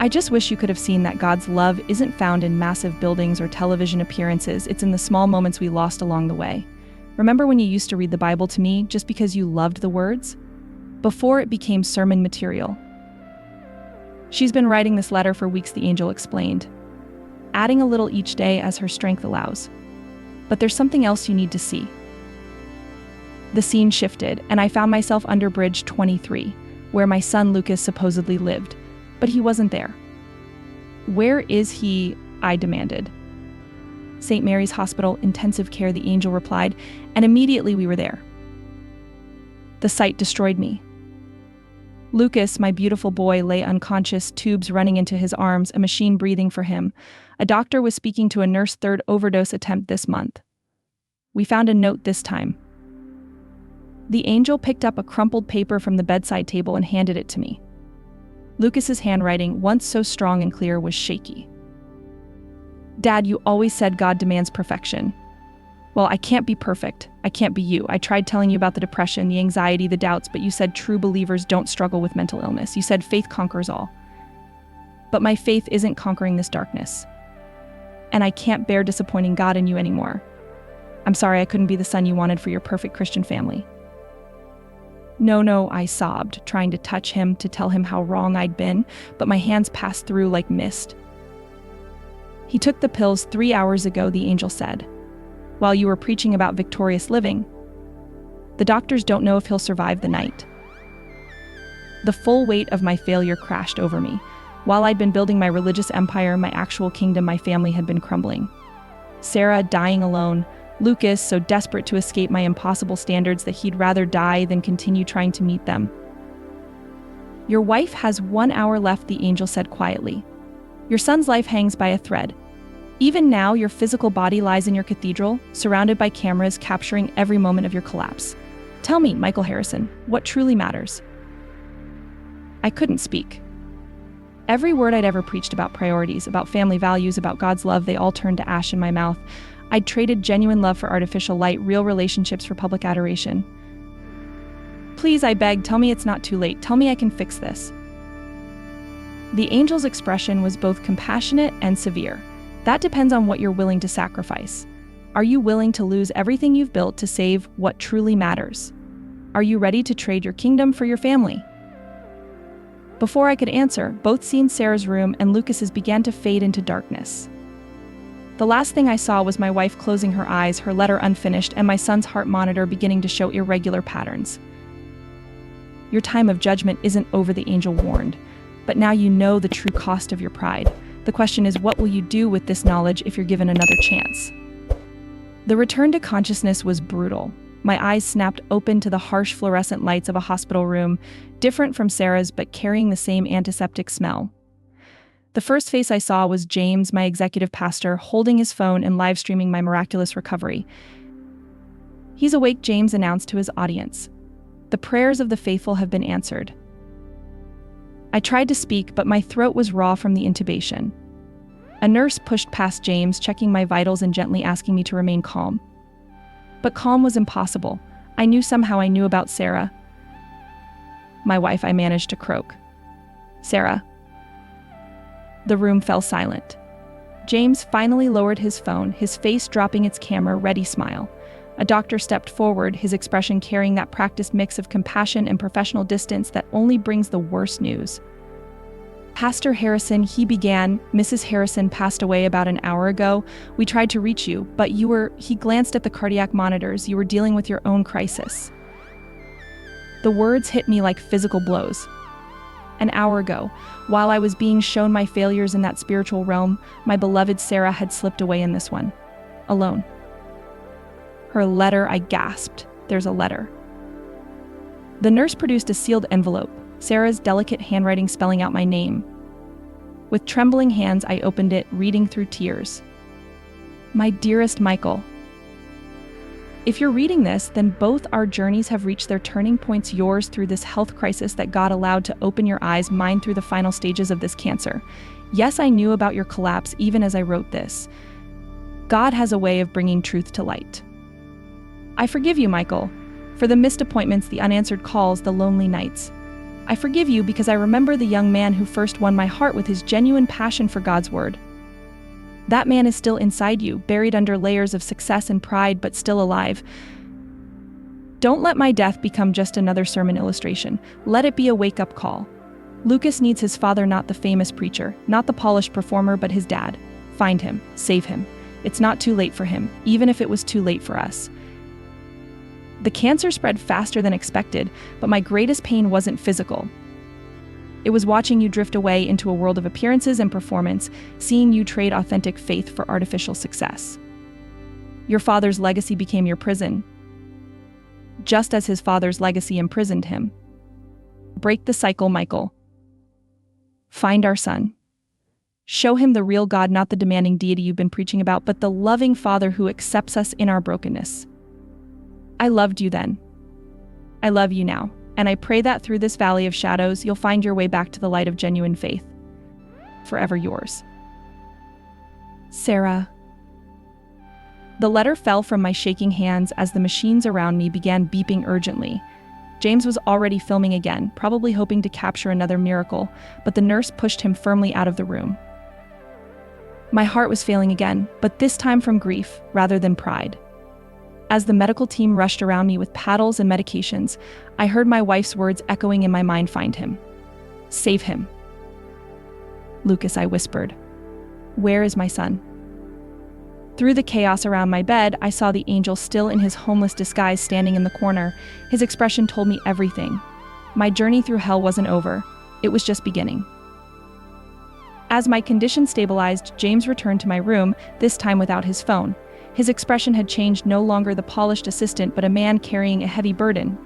Speaker 1: "I just wish you could have seen that God's love isn't found in massive buildings or television appearances. It's in the small moments we lost along the way. Remember when you used to read the Bible to me just because you loved the words? Before it became sermon material." "She's been writing this letter for weeks," the angel explained, "adding a little each day as her strength allows. But there's something else you need to see." The scene shifted, and I found myself under Bridge 23, where my son Lucas supposedly lived, but he wasn't there. "Where is he?" I demanded. "St. Mary's Hospital, intensive care," the angel replied, and immediately we were there. The sight destroyed me. Lucas, my beautiful boy, lay unconscious, tubes running into his arms, a machine breathing for him. A doctor was speaking to a nurse. "Third overdose attempt this month." We found a note this time. The angel picked up a crumpled paper from the bedside table and handed it to me. Lucas's handwriting, once so strong and clear, was shaky. "Dad, you always said God demands perfection. Well, I can't be perfect. I can't be you. I tried telling you about the depression, the anxiety, the doubts, but you said true believers don't struggle with mental illness. You said faith conquers all. But my faith isn't conquering this darkness. And I can't bear disappointing God in you anymore. I'm sorry I couldn't be the son you wanted for your perfect Christian family." No, I sobbed, trying to touch him, to tell him how wrong I'd been, but my hands passed through like mist. "He took the pills 3 hours ago," the angel said, "while you were preaching about victorious living. The doctors don't know if he'll survive the night." The full weight of my failure crashed over me. While I'd been building my religious empire, my actual kingdom, my family had been crumbling. Sarah dying alone, Lucas so desperate to escape my impossible standards that he'd rather die than continue trying to meet them. "Your wife has 1 hour left," the angel said quietly. "Your son's life hangs by a thread. Even now, your physical body lies in your cathedral, surrounded by cameras capturing every moment of your collapse. Tell me, Michael Harrison, what truly matters?" I couldn't speak. Every word I'd ever preached about priorities, about family values, about God's love, they all turned to ash in my mouth. I'd traded genuine love for artificial light, real relationships for public adoration. "Please," I begged, "tell me it's not too late. Tell me I can fix this." The angel's expression was both compassionate and severe. "That depends on what you're willing to sacrifice. Are you willing to lose everything you've built to save what truly matters? Are you ready to trade your kingdom for your family?" Before I could answer, both scenes, Sarah's room and Lucas's, began to fade into darkness. The last thing I saw was my wife closing her eyes, her letter unfinished, and my son's heart monitor beginning to show irregular patterns. "Your time of judgment isn't over," the angel warned, "but now you know the true cost of your pride. The question is, what will you do with this knowledge if you're given another chance?" The return to consciousness was brutal. My eyes snapped open to the harsh fluorescent lights of a hospital room, different from Sarah's but carrying the same antiseptic smell. The first face I saw was James, my executive pastor, holding his phone and live streaming my miraculous recovery. "He's awake," James announced to his audience. "The prayers of the faithful have been answered." I tried to speak, but my throat was raw from the intubation. A nurse pushed past James, checking my vitals and gently asking me to remain calm. But calm was impossible. I knew somehow I knew about Sarah. "My wife," I managed to croak. "Sarah." The room fell silent. James finally lowered his phone, his face dropping its camera-ready smile. A doctor stepped forward, his expression carrying that practiced mix of compassion and professional distance that only brings the worst news. Pastor Harrison, he began. Mrs. Harrison passed away about an hour ago. We tried to reach you, but he glanced at the cardiac monitors. You were dealing with your own crisis. The words hit me like physical blows. An hour ago, while I was being shown my failures in that spiritual realm, my beloved Sarah had slipped away in this one. Alone. Her letter, I gasped. There's a letter. The nurse produced a sealed envelope, Sarah's delicate handwriting spelling out my name. With trembling hands, I opened it, reading through tears. My dearest Michael, if you're reading this, then both our journeys have reached their turning points, yours through this health crisis that God allowed to open your eyes, mine through the final stages of this cancer. Yes, I knew about your collapse even as I wrote this. God has a way of bringing truth to light. I forgive you, Michael, for the missed appointments, the unanswered calls, the lonely nights. I forgive you because I remember the young man who first won my heart with his genuine passion for God's word. That man is still inside you, buried under layers of success and pride, but still alive. Don't let my death become just another sermon illustration. Let it be a wake-up call. Lucas needs his father, not the famous preacher, not the polished performer, but his dad. Find him, save him. It's not too late for him, even if it was too late for us. The cancer spread faster than expected, but my greatest pain wasn't physical. It was watching you drift away into a world of appearances and performance, seeing you trade authentic faith for artificial success. Your father's legacy became your prison, just as his father's legacy imprisoned him. Break the cycle, Michael. Find our son. Show him the real God, not the demanding deity you've been preaching about, but the loving Father who accepts us in our brokenness. I loved you then. I love you now. And I pray that through this valley of shadows, you'll find your way back to the light of genuine faith. Forever yours. Sarah. The letter fell from my shaking hands as the machines around me began beeping urgently. James was already filming again, probably hoping to capture another miracle, but the nurse pushed him firmly out of the room. My heart was failing again, but this time from grief rather than pride. As the medical team rushed around me with paddles and medications, I heard my wife's words echoing in my mind, find him. Save him. Lucas, I whispered. Where is my son? Through the chaos around my bed, I saw the angel still in his homeless disguise standing in the corner. His expression told me everything. My journey through hell wasn't over. It was just beginning. As my condition stabilized, James returned to my room, this time without his phone. His expression had changed, no longer the polished assistant, but a man carrying a heavy burden.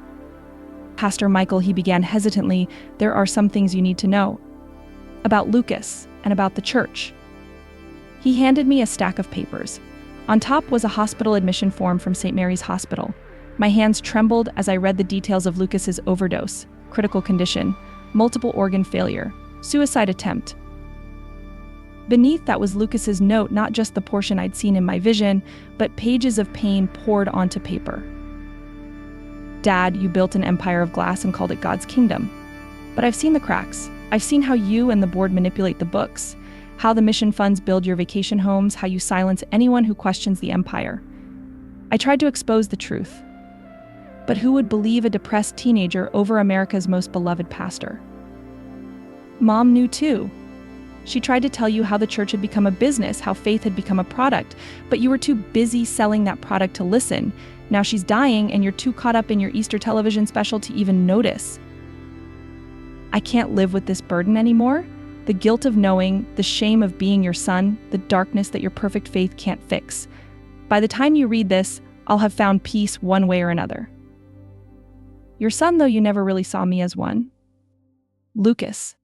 Speaker 1: Pastor Michael, he began hesitantly, there are some things you need to know. About Lucas and about the church. He handed me a stack of papers. On top was a hospital admission form from St. Mary's Hospital. My hands trembled as I read the details of Lucas's overdose, critical condition, multiple organ failure, suicide attempt. Beneath that was Lucas's note, not just the portion I'd seen in my vision, but pages of pain poured onto paper. Dad, you built an empire of glass and called it God's kingdom. But I've seen the cracks. I've seen how you and the board manipulate the books, how the mission funds build your vacation homes, how you silence anyone who questions the empire. I tried to expose the truth. But who would believe a depressed teenager over America's most beloved pastor? Mom knew too. She tried to tell you how the church had become a business, how faith had become a product, but you were too busy selling that product to listen. Now she's dying and you're too caught up in your Easter television special to even notice. I can't live with this burden anymore. The guilt of knowing, the shame of being your son, the darkness that your perfect faith can't fix. By the time you read this, I'll have found peace one way or another. Your son, though, you never really saw me as one. Lucas.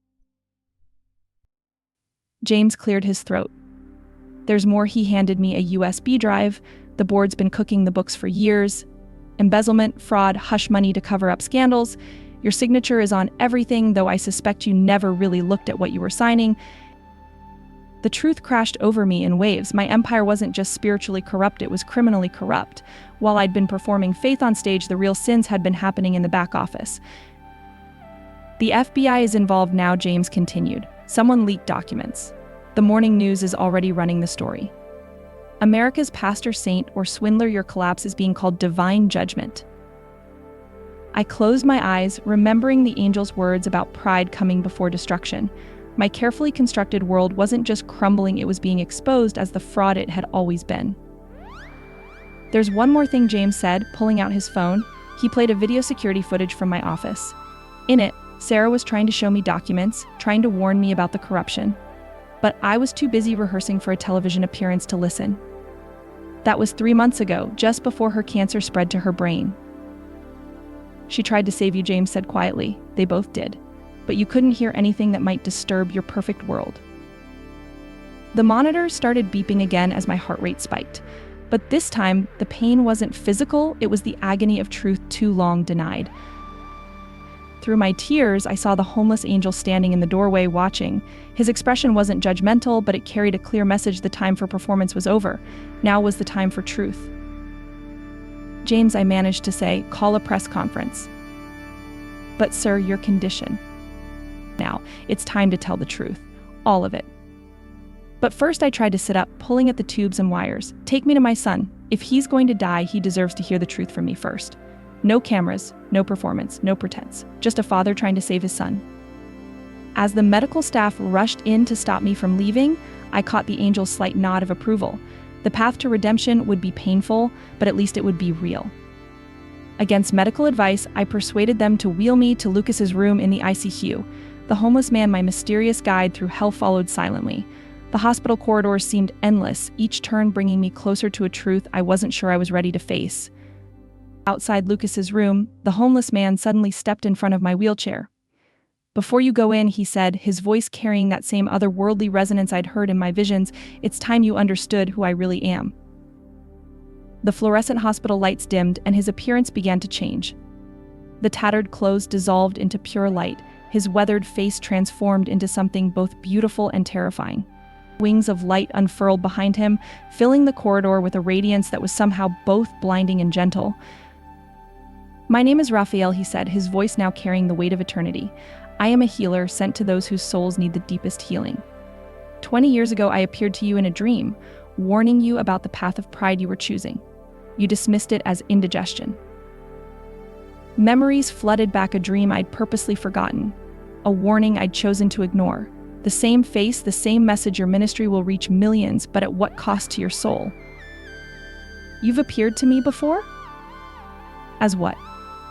Speaker 1: James cleared his throat. There's more. He handed me a USB drive. The board's been cooking the books for years. Embezzlement, fraud, hush money to cover up scandals. Your signature is on everything, though I suspect you never really looked at what you were signing. The truth crashed over me in waves. My empire wasn't just spiritually corrupt, it was criminally corrupt. While I'd been performing faith on stage, the real sins had been happening in the back office. The FBI is involved now, James continued. Someone leaked documents. The morning news is already running the story. America's pastor saint or swindler, your collapse is being called divine judgment. I closed my eyes, remembering the angel's words about pride coming before destruction. My carefully constructed world wasn't just crumbling, it was being exposed as the fraud it had always been. "There's one more thing," James said, pulling out his phone. He played a video security footage from my office. In it, Sarah was trying to show me documents, trying to warn me about the corruption. But I was too busy rehearsing for a television appearance to listen. That was 3 months ago, just before her cancer spread to her brain. "She tried to save you," James said quietly. "They both did. But you couldn't hear anything that might disturb your perfect world." The monitor started beeping again as my heart rate spiked. But this time, the pain wasn't physical, it was the agony of truth too long denied. Through my tears, I saw the homeless angel standing in the doorway watching. His expression wasn't judgmental, but it carried a clear message: the time for performance was over. Now was the time for truth. "James," I managed to say, "call a press conference." "But sir, your condition." "Now, it's time to tell the truth. All of it." But first I tried to sit up, pulling at the tubes and wires. "Take me to my son. If he's going to die, he deserves to hear the truth from me first. No cameras, no performance, no pretense. Just a father trying to save his son." As the medical staff rushed in to stop me from leaving, I caught the angel's slight nod of approval. The path to redemption would be painful, but at least it would be real. Against medical advice, I persuaded them to wheel me to Lucas's room in the ICU. The homeless man, my mysterious guide through hell, followed silently. The hospital corridors seemed endless, each turn bringing me closer to a truth I wasn't sure I was ready to face. Outside Lucas's room, the homeless man suddenly stepped in front of my wheelchair. "Before you go in," he said, his voice carrying that same otherworldly resonance I'd heard in my visions, "it's time you understood who I really am." The fluorescent hospital lights dimmed, and his appearance began to change. The tattered clothes dissolved into pure light, his weathered face transformed into something both beautiful and terrifying. Wings of light unfurled behind him, filling the corridor with a radiance that was somehow both blinding and gentle. "My name is Raphael," he said, his voice now carrying the weight of eternity. "I am a healer sent to those whose souls need the deepest healing. 20 years ago, I appeared to you in a dream, warning you about the path of pride you were choosing. You dismissed it as indigestion." Memories flooded back, a dream I'd purposely forgotten, a warning I'd chosen to ignore. The same face, the same message: your ministry will reach millions, but at what cost to your soul? "You've appeared to me before?" "As what?"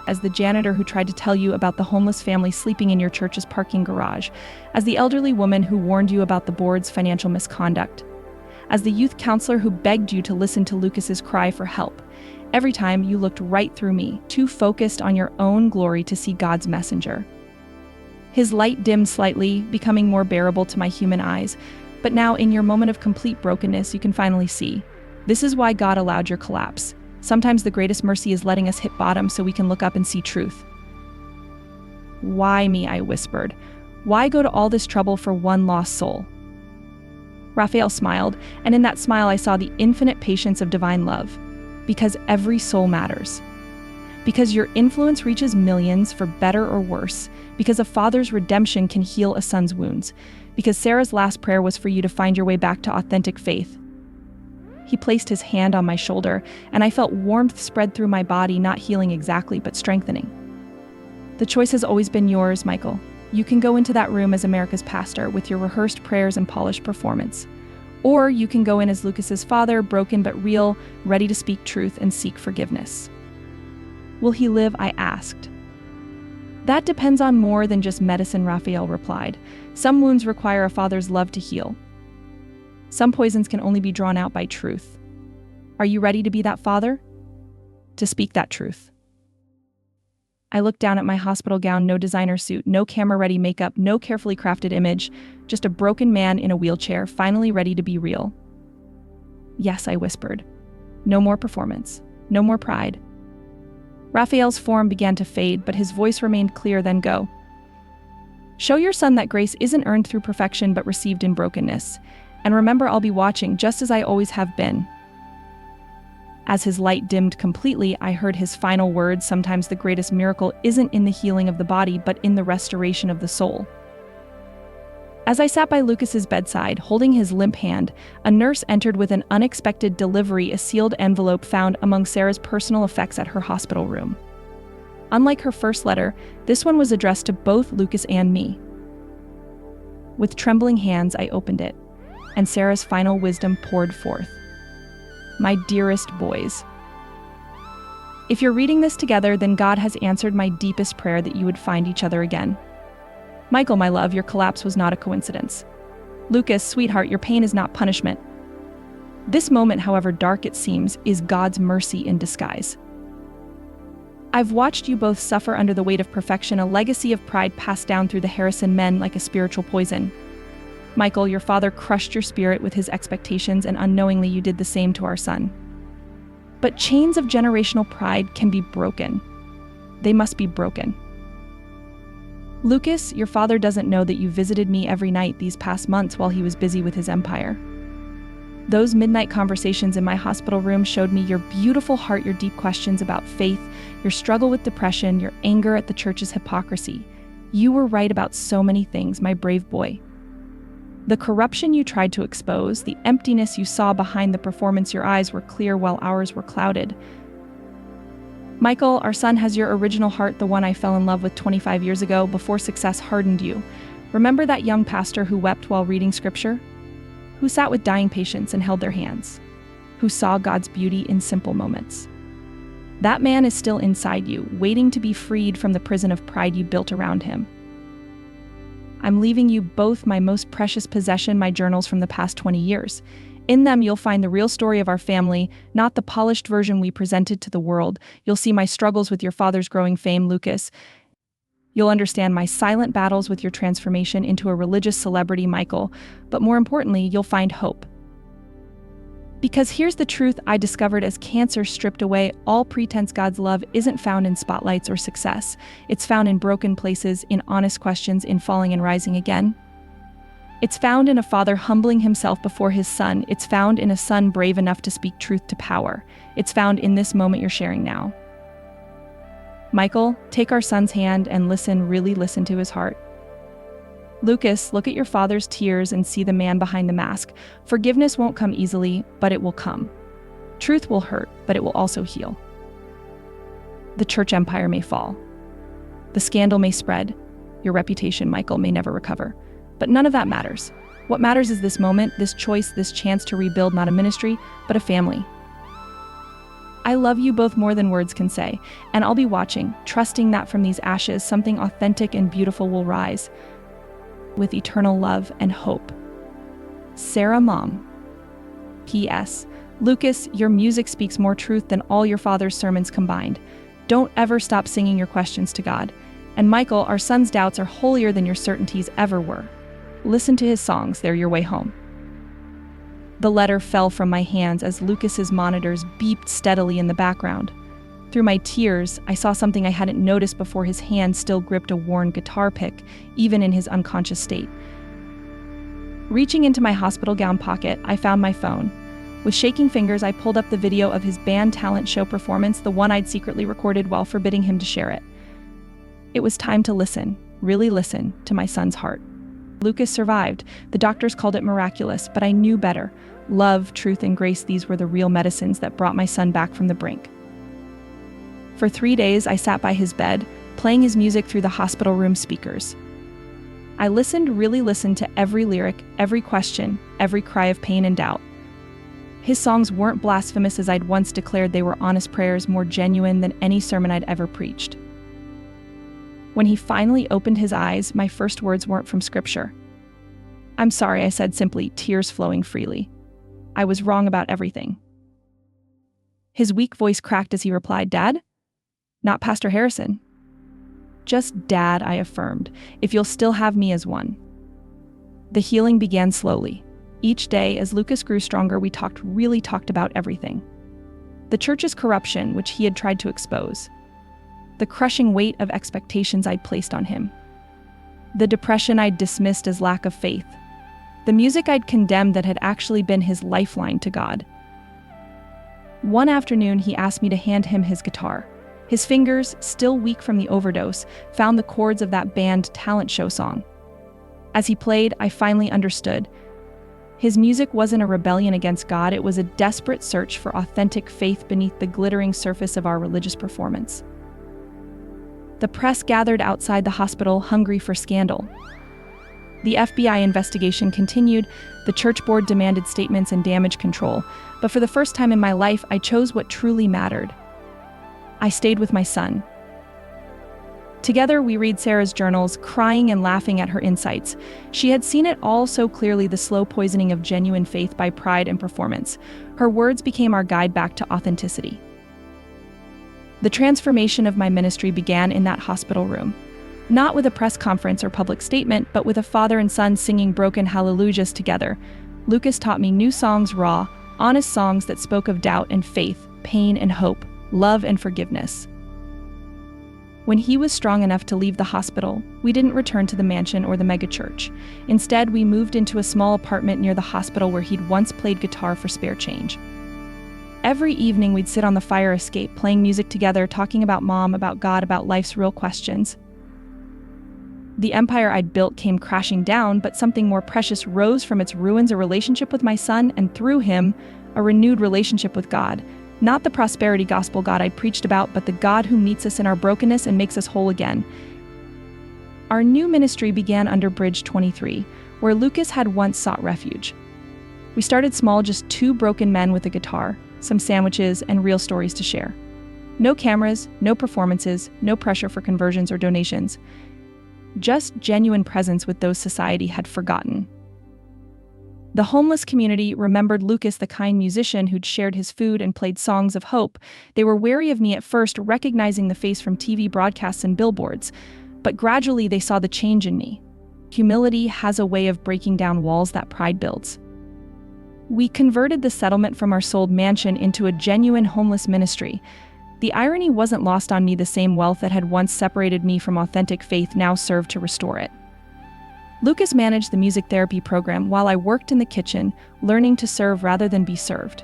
Speaker 1: "As the janitor who tried to tell you about the homeless family sleeping in your church's parking garage, as the elderly woman who warned you about the board's financial misconduct, as the youth counselor who begged you to listen to Lucas's cry for help. Every time you looked right through me, too focused on your own glory to see God's messenger." His light dimmed slightly, becoming more bearable to my human eyes. "But now, in your moment of complete brokenness, you can finally see. This is why God allowed your collapse. Sometimes the greatest mercy is letting us hit bottom so we can look up and see truth." "Why me?" I whispered. "Why go to all this trouble for one lost soul?" Raphael smiled, and in that smile I saw the infinite patience of divine love. "Because every soul matters. Because your influence reaches millions, for better or worse. Because a father's redemption can heal a son's wounds. Because Sarah's last prayer was for you to find your way back to authentic faith." He placed his hand on my shoulder, and I felt warmth spread through my body, not healing exactly, but strengthening. "The choice has always been yours, Michael. You can go into that room as America's pastor, with your rehearsed prayers and polished performance. Or you can go in as Lucas's father, broken but real, ready to speak truth and seek forgiveness." "Will he live?" I asked. "That depends on more than just medicine," Raphael replied. "Some wounds require a father's love to heal. Some poisons can only be drawn out by truth. Are you ready to be that father? To speak that truth?" I looked down at my hospital gown, no designer suit, no camera-ready makeup, no carefully crafted image, just a broken man in a wheelchair, finally ready to be real. "Yes," I whispered. "No more performance. No more pride." Raphael's form began to fade, but his voice remained clear. "Then go. Show your son that grace isn't earned through perfection but received in brokenness. And remember, I'll be watching, just as I always have been." As his light dimmed completely, I heard his final words: "Sometimes the greatest miracle isn't in the healing of the body, but in the restoration of the soul." As I sat by Lucas's bedside, holding his limp hand, a nurse entered with an unexpected delivery, a sealed envelope found among Sarah's personal effects at her hospital room. Unlike her first letter, this one was addressed to both Lucas and me. With trembling hands, I opened it, and Sarah's final wisdom poured forth. My dearest boys. If you're reading this together, then God has answered my deepest prayer that you would find each other again. Michael, my love, your collapse was not a coincidence. Lucas, sweetheart, your pain is not punishment. This moment, however dark it seems, is God's mercy in disguise. I've watched you both suffer under the weight of perfection, a legacy of pride passed down through the Harrison men like a spiritual poison. Michael, your father crushed your spirit with his expectations, and unknowingly you did the same to our son. But chains of generational pride can be broken. They must be broken. Lucas, your father doesn't know that you visited me every night these past months while he was busy with his empire. Those midnight conversations in my hospital room showed me your beautiful heart, your deep questions about faith, your struggle with depression, your anger at the church's hypocrisy. You were right about so many things, my brave boy. The corruption you tried to expose, the emptiness you saw behind the performance, your eyes were clear while ours were clouded. Michael, our son has your original heart, the one I fell in love with 25 years ago before success hardened you. Remember that young pastor who wept while reading scripture? Who sat with dying patients and held their hands? Who saw God's beauty in simple moments? That man is still inside you, waiting to be freed from the prison of pride you built around him. I'm leaving you both my most precious possession, my journals from the past 20 years. In them, you'll find the real story of our family, not the polished version we presented to the world. You'll see my struggles with your father's growing fame, Lucas. You'll understand my silent battles with your transformation into a religious celebrity, Michael. But more importantly, you'll find hope. Because here's the truth I discovered as cancer stripped away all pretense. God's love isn't found in spotlights or success. It's found in broken places, in honest questions, in falling and rising again. It's found in a father humbling himself before his son. It's found in a son brave enough to speak truth to power. It's found in this moment you're sharing now. Michael, take our son's hand and listen, really listen to his heart. Lucas, look at your father's tears and see the man behind the mask. Forgiveness won't come easily, but it will come. Truth will hurt, but it will also heal. The church empire may fall. The scandal may spread. Your reputation, Michael, may never recover. But none of that matters. What matters is this moment, this choice, this chance to rebuild not a ministry, but a family. I love you both more than words can say, and I'll be watching, trusting that from these ashes, something authentic and beautiful will rise. With eternal love and hope. Sarah, Mom. P.S. Lucas, your music speaks more truth than all your father's sermons combined. Don't ever stop singing your questions to God. And Michael, our son's doubts are holier than your certainties ever were. Listen to his songs, they're your way home. The letter fell from my hands as Lucas's monitors beeped steadily in the background. Through my tears, I saw something I hadn't noticed before. His hand still gripped a worn guitar pick, even in his unconscious state. Reaching into my hospital gown pocket, I found my phone. With shaking fingers, I pulled up the video of his band talent show performance, the one I'd secretly recorded while forbidding him to share it. It was time to listen, really listen, to my son's heart. Lucas survived. The doctors called it miraculous, but I knew better. Love, truth, and grace, these were the real medicines that brought my son back from the brink. For 3 days, I sat by his bed, playing his music through the hospital room speakers. I listened, really listened to every lyric, every question, every cry of pain and doubt. His songs weren't blasphemous as I'd once declared. They were honest prayers, more genuine than any sermon I'd ever preached. When he finally opened his eyes, my first words weren't from scripture. I'm sorry, I said simply, tears flowing freely. I was wrong about everything. His weak voice cracked as he replied, Dad? Not Pastor Harrison. Just Dad, I affirmed, if you'll still have me as one. The healing began slowly. Each day, as Lucas grew stronger, we really talked about everything. The church's corruption, which he had tried to expose. The crushing weight of expectations I'd placed on him. The depression I'd dismissed as lack of faith. The music I'd condemned that had actually been his lifeline to God. One afternoon, he asked me to hand him his guitar. His fingers, still weak from the overdose, found the chords of that band talent show song. As he played, I finally understood. His music wasn't a rebellion against God, it was a desperate search for authentic faith beneath the glittering surface of our religious performance. The press gathered outside the hospital, hungry for scandal. The FBI investigation continued, the church board demanded statements and damage control, but for the first time in my life, I chose what truly mattered. I stayed with my son. Together, we read Sarah's journals, crying and laughing at her insights. She had seen it all so clearly, the slow poisoning of genuine faith by pride and performance. Her words became our guide back to authenticity. The transformation of my ministry began in that hospital room. Not with a press conference or public statement, but with a father and son singing broken hallelujahs together. Lucas taught me new songs, raw, honest songs that spoke of doubt and faith, pain and hope, love and forgiveness. When he was strong enough to leave the hospital, we didn't return to the mansion or the megachurch. Instead, we moved into a small apartment near the hospital where he'd once played guitar for spare change. Every evening, we'd sit on the fire escape, playing music together, talking about mom, about God, about life's real questions. The empire I'd built came crashing down, but something more precious rose from its ruins, a relationship with my son, and through him, a renewed relationship with God. Not the prosperity gospel God I'd preached about, but the God who meets us in our brokenness and makes us whole again. Our new ministry began under Bridge 23, where Lucas had once sought refuge. We started small, just two broken men with a guitar, some sandwiches, and real stories to share. No cameras, no performances, no pressure for conversions or donations. Just genuine presence with those society had forgotten. The homeless community remembered Lucas, the kind musician who'd shared his food and played songs of hope. They were wary of me at first, recognizing the face from TV broadcasts and billboards, but gradually they saw the change in me. Humility has a way of breaking down walls that pride builds. We converted the settlement from our sold mansion into a genuine homeless ministry. The irony wasn't lost on me. The same wealth that had once separated me from authentic faith now served to restore it. Lucas managed the music therapy program while I worked in the kitchen, learning to serve rather than be served.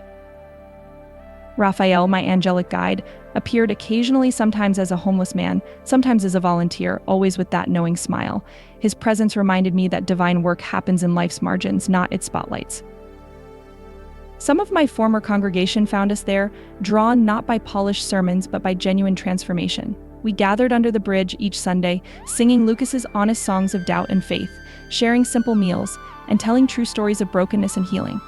Speaker 1: Raphael, my angelic guide, appeared occasionally, sometimes as a homeless man, sometimes as a volunteer, always with that knowing smile. His presence reminded me that divine work happens in life's margins, not its spotlights. Some of my former congregation found us there, drawn not by polished sermons but by genuine transformation. We gathered under the bridge each Sunday, singing Lucas's honest songs of doubt and faith, sharing simple meals, and telling true stories of brokenness and healing.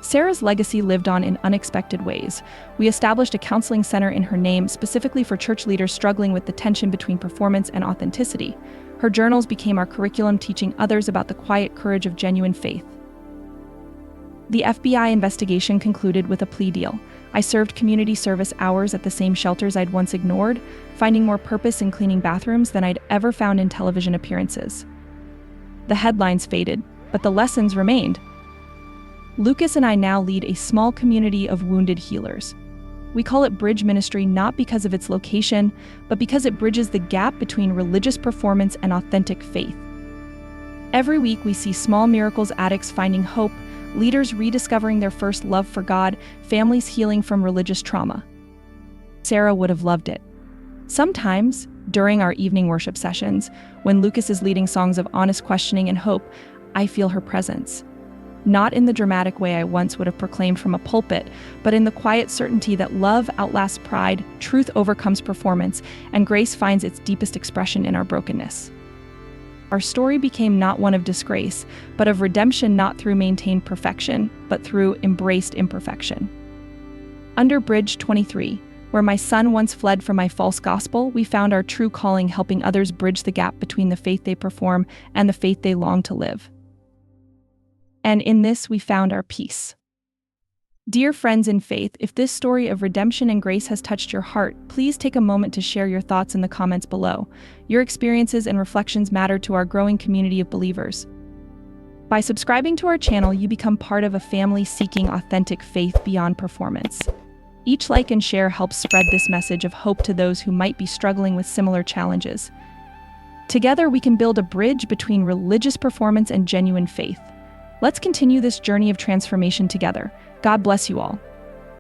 Speaker 1: Sarah's legacy lived on in unexpected ways. We established a counseling center in her name specifically for church leaders struggling with the tension between performance and authenticity. Her journals became our curriculum, teaching others about the quiet courage of genuine faith. The FBI investigation concluded with a plea deal. I served community service hours at the same shelters I'd once ignored, finding more purpose in cleaning bathrooms than I'd ever found in television appearances. The headlines faded, but the lessons remained. Lucas and I now lead a small community of wounded healers. We call it Bridge Ministry not because of its location, but because it bridges the gap between religious performance and authentic faith. Every week we see small miracles, addicts finding hope, leaders rediscovering their first love for God, families healing from religious trauma. Sarah would have loved it. Sometimes, during our evening worship sessions, when Lucas is leading songs of honest questioning and hope, I feel her presence. Not in the dramatic way I once would have proclaimed from a pulpit, but in the quiet certainty that love outlasts pride, truth overcomes performance, and grace finds its deepest expression in our brokenness. Our story became not one of disgrace, but of redemption, not through maintained perfection, but through embraced imperfection. Under Bridge 23, where my son once fled from my false gospel, we found our true calling, helping others bridge the gap between the faith they perform and the faith they long to live. And in this, we found our peace. Dear friends in faith, if this story of redemption and grace has touched your heart, please take a moment to share your thoughts in the comments below. Your experiences and reflections matter to our growing community of believers. By subscribing to our channel, you become part of a family seeking authentic faith beyond performance. Each like and share helps spread this message of hope to those who might be struggling with similar challenges. Together, we can build a bridge between religious performance and genuine faith. Let's continue this journey of transformation together. God bless you all.